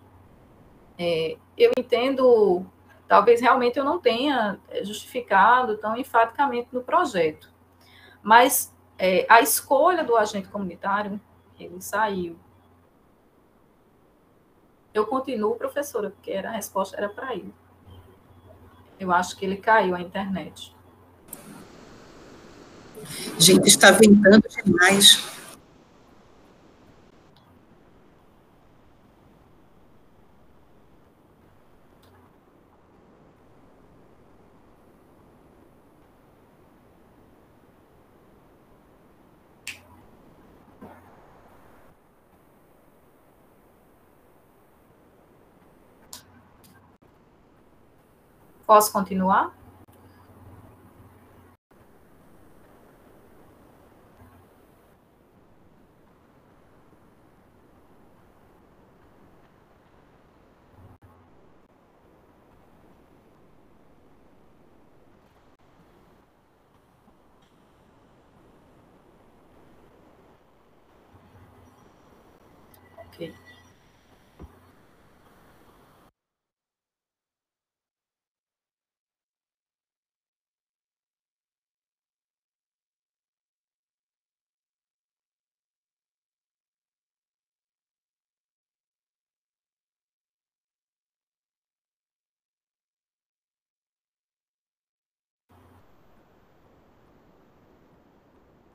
eu entendo, talvez realmente eu não tenha justificado tão enfaticamente no projeto, mas a escolha do agente comunitário, ele saiu. Eu continuo, professora, porque a resposta era para ele. Eu acho que ele caiu a internet. Gente, está ventando demais. Posso continuar? Ok.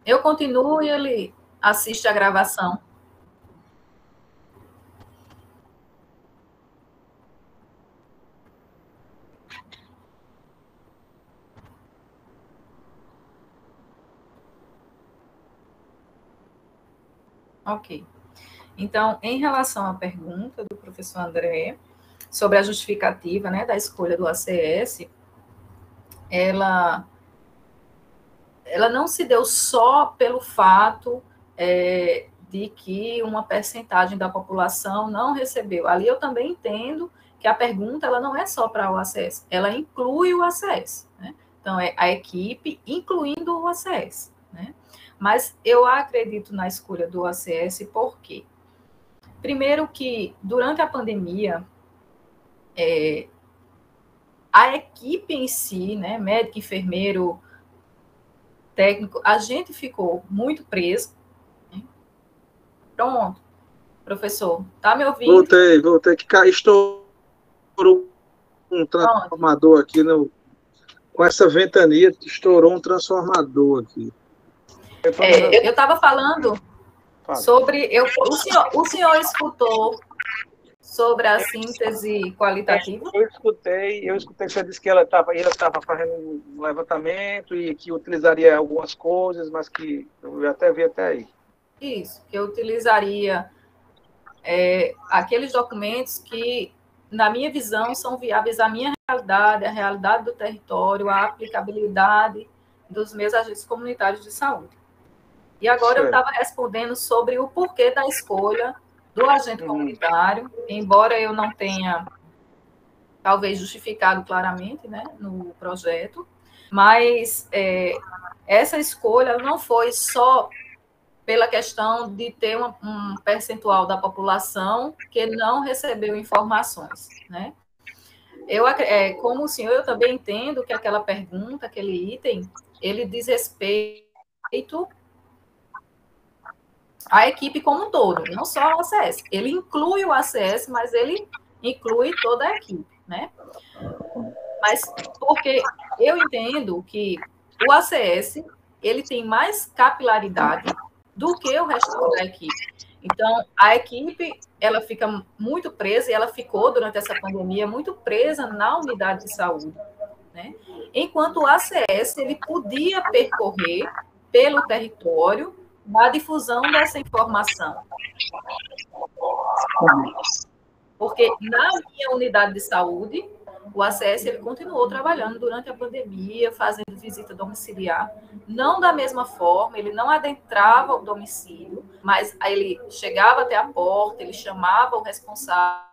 Eu continuo e ele assiste a gravação. Ok. Então, em relação à pergunta do professor André sobre a justificativa, né, da escolha do ACS, ela não se deu só pelo fato de que uma percentagem da população não recebeu. Ali eu também entendo que a pergunta ela não é só para o ACS, ela inclui o ACS, né? Então, é a equipe incluindo o ACS, né? Mas eu acredito na escolha do ACS porque, primeiro que, durante a pandemia, a equipe em si, né, médico, enfermeiro, técnico, a gente ficou muito preso. Né? Pronto, professor, tá me ouvindo? Voltei, que estourou um transformador aqui com essa ventania, estourou um transformador aqui. Eu estava falando sobre... o senhor escutou sobre a síntese qualitativa? Eu escutei que você disse que ela estava fazendo um levantamento e que utilizaria algumas coisas, mas que eu até vi até aí. Isso, que eu utilizaria aqueles documentos que, na minha visão, são viáveis à minha realidade, à realidade do território, à aplicabilidade dos meus agentes comunitários de saúde. E agora eu estava respondendo sobre o porquê da escolha do agente comunitário, embora eu não tenha, talvez, justificado claramente, né, no projeto, mas essa escolha não foi só pela questão de ter um percentual da população que não recebeu informações, né? Como o senhor, eu também entendo que aquela pergunta, aquele item, ele diz respeito à equipe como um todo, não só ao ACS. Ele inclui o ACS, mas ele inclui toda a equipe, né? Mas porque eu entendo que o ACS, ele tem mais capilaridade do que o resto da equipe. Então, a equipe, ela fica muito presa, e ela ficou, durante essa pandemia, muito presa na unidade de saúde, né? Enquanto o ACS, ele podia percorrer pelo território na difusão dessa informação. Porque na minha unidade de saúde, o ACS ele continuou trabalhando durante a pandemia, fazendo visita domiciliar, não da mesma forma, ele não adentrava o domicílio, mas ele chegava até a porta, ele chamava o responsável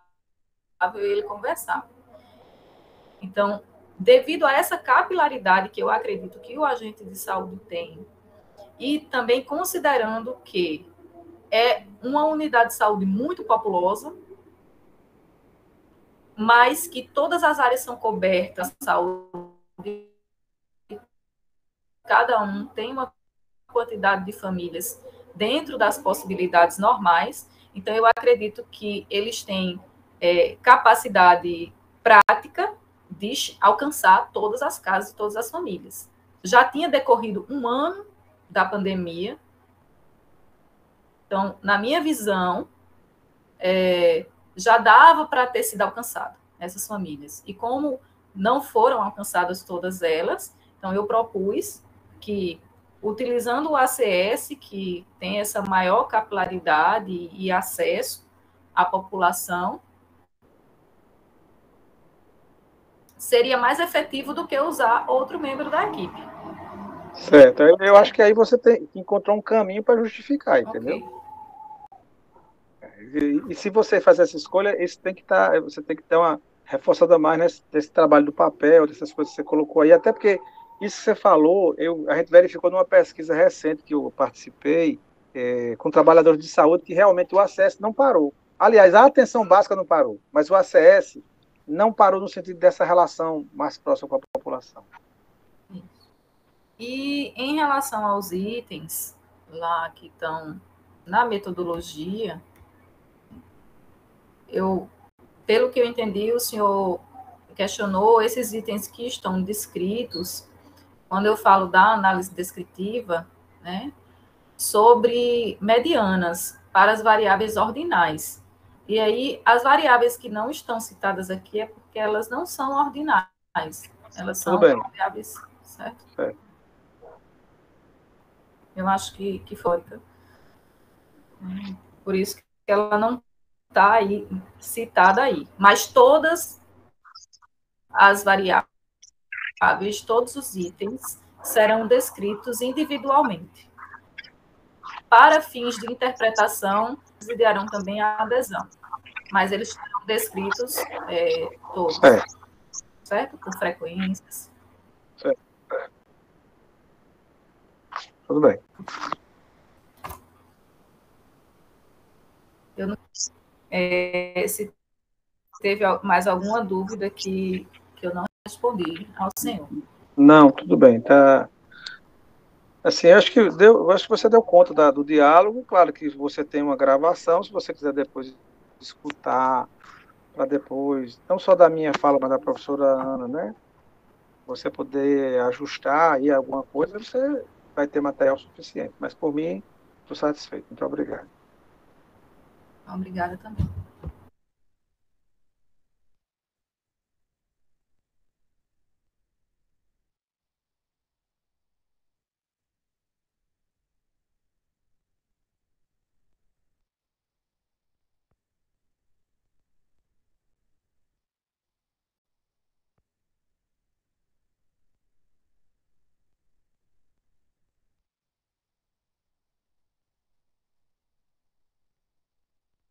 e ele conversava. Então, devido a essa capilaridade que eu acredito que o agente de saúde tem, e também considerando que é uma unidade de saúde muito populosa, mas que todas as áreas são cobertas, saúde, cada um tem uma quantidade de famílias dentro das possibilidades normais. Então, eu acredito que eles têm capacidade prática de alcançar todas as casas e todas as famílias. Já tinha decorrido um ano da pandemia, então, na minha visão, já dava para ter sido alcançado essas famílias. E como não foram alcançadas todas elas, então eu propus que, utilizando o ACS, que tem essa maior capilaridade e acesso à população, seria mais efetivo do que usar outro membro da equipe. Certo. Eu acho que aí você tem que encontrar um caminho para justificar, entendeu? Okay. E se você fazer essa escolha, você tem que ter uma reforçada mais nesse trabalho do papel, dessas coisas que você colocou aí, até porque isso que você falou, a gente verificou numa pesquisa recente que eu participei, com trabalhadores de saúde, que realmente o acesso não parou. Aliás, a atenção básica não parou, mas o ACS não parou no sentido dessa relação mais próxima com a população. E em relação aos itens lá que estão na metodologia, pelo que eu entendi, o senhor questionou esses itens que estão descritos, quando eu falo da análise descritiva, né, sobre medianas para as variáveis ordinais. E aí, as variáveis que não estão citadas aqui é porque elas não são ordinais, elas são variáveis, certo? Eu acho que foi. Por isso que ela não está aí, citada aí. Mas todas as variáveis, todos os itens, serão descritos individualmente. Para fins de interpretação, subsidiarão também a adesão. Mas eles serão descritos todos. Certo? Com frequências. Certo. Tudo bem. Eu não se teve mais alguma dúvida que eu não respondi ao senhor. Não, tudo bem, tá. Assim, acho que você deu conta do diálogo. Claro que você tem uma gravação, se você quiser depois escutar, para depois, não só da minha fala, mas da professora Ana, né? Você poder ajustar aí alguma coisa, você vai ter material suficiente. Mas, por mim, estou satisfeito. Muito obrigado. Obrigada também.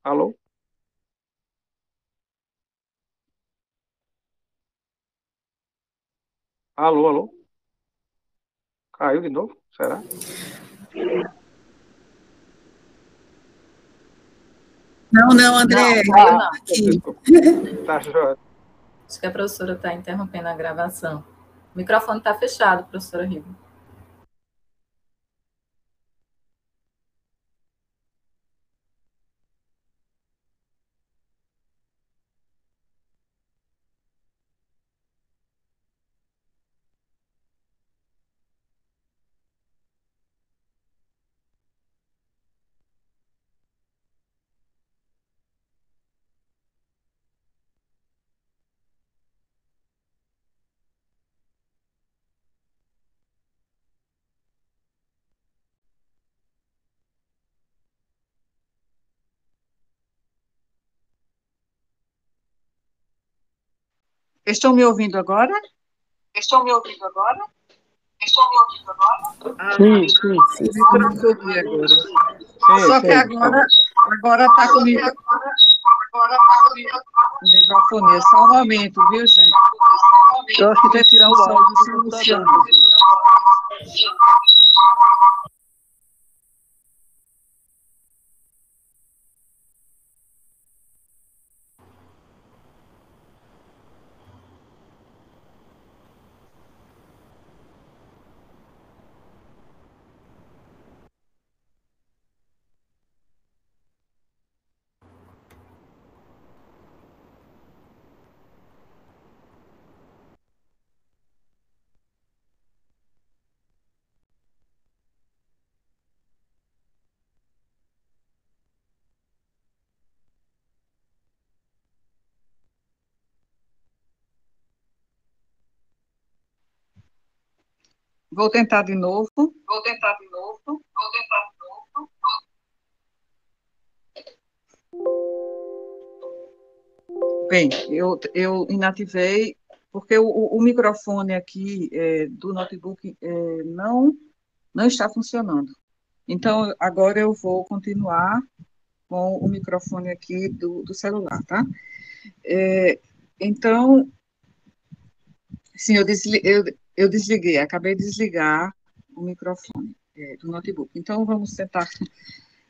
Alô? Alô, alô? Caiu de novo? Será? Não, André. Não. Aqui. Tá, Jorge. Acho que a professora está interrompendo a gravação. O microfone está fechado, professora Riva. Estão me ouvindo agora? Sim. Microfone agora. Só que agora está comigo. Microfone, só um momento, viu, gente? Eu acho que tem que tirar o áudio do computador, professora. Vou tentar de novo. Bem, eu inativei, porque o microfone aqui do notebook não está funcionando. Então, agora eu vou continuar com o microfone aqui do celular, tá? Então, sim, eu desliguei, acabei de desligar o microfone do notebook. Então, vamos tentar.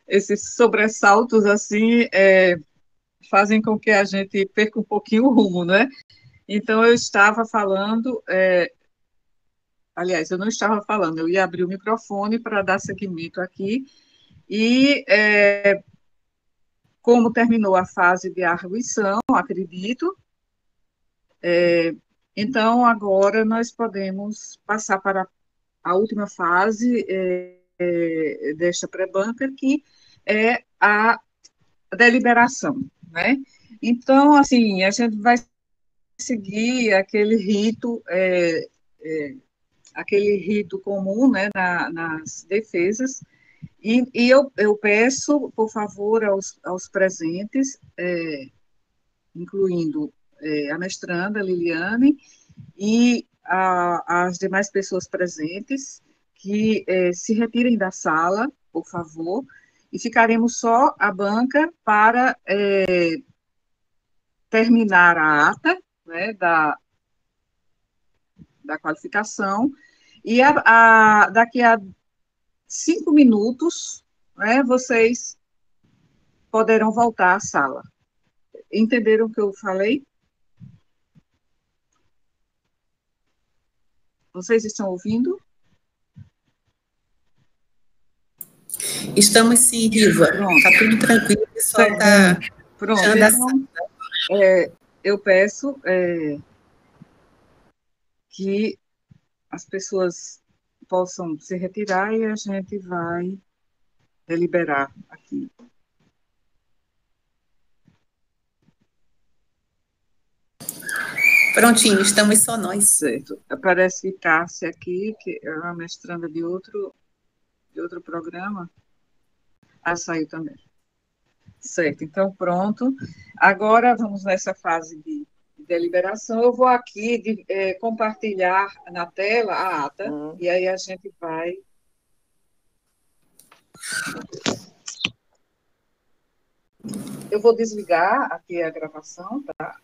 Esses sobressaltos, assim, fazem com que a gente perca um pouquinho o rumo, né? Então, eu estava falando, aliás, eu não estava falando, eu ia abrir o microfone para dar seguimento aqui, e como terminou a fase de arguição, acredito, então agora nós podemos passar para a última fase desta pré-banca, que é a deliberação, né? Então, assim, a gente vai seguir aquele rito comum, né, nas defesas, e eu peço, por favor, aos presentes, incluindo a mestranda Liliane e as demais pessoas presentes, que se retirem da sala, por favor, e ficaremos só a banca para terminar a ata, né, da qualificação, e daqui a 5 minutos, né, vocês poderão voltar à sala. Entenderam o que eu falei? Vocês estão ouvindo? Estamos sim, Riva. Está tudo tranquilo, o pessoal está... Pronto, então, eu peço que as pessoas possam se retirar e a gente vai deliberar aqui. Prontinho, estamos só nós. Certo. Aparece Cássia aqui, que é uma mestranda de outro programa. Saiu também. Certo, então pronto. Agora vamos nessa fase de deliberação. Eu vou aqui compartilhar na tela a ata, e aí a gente vai... Eu vou desligar aqui a gravação, tá?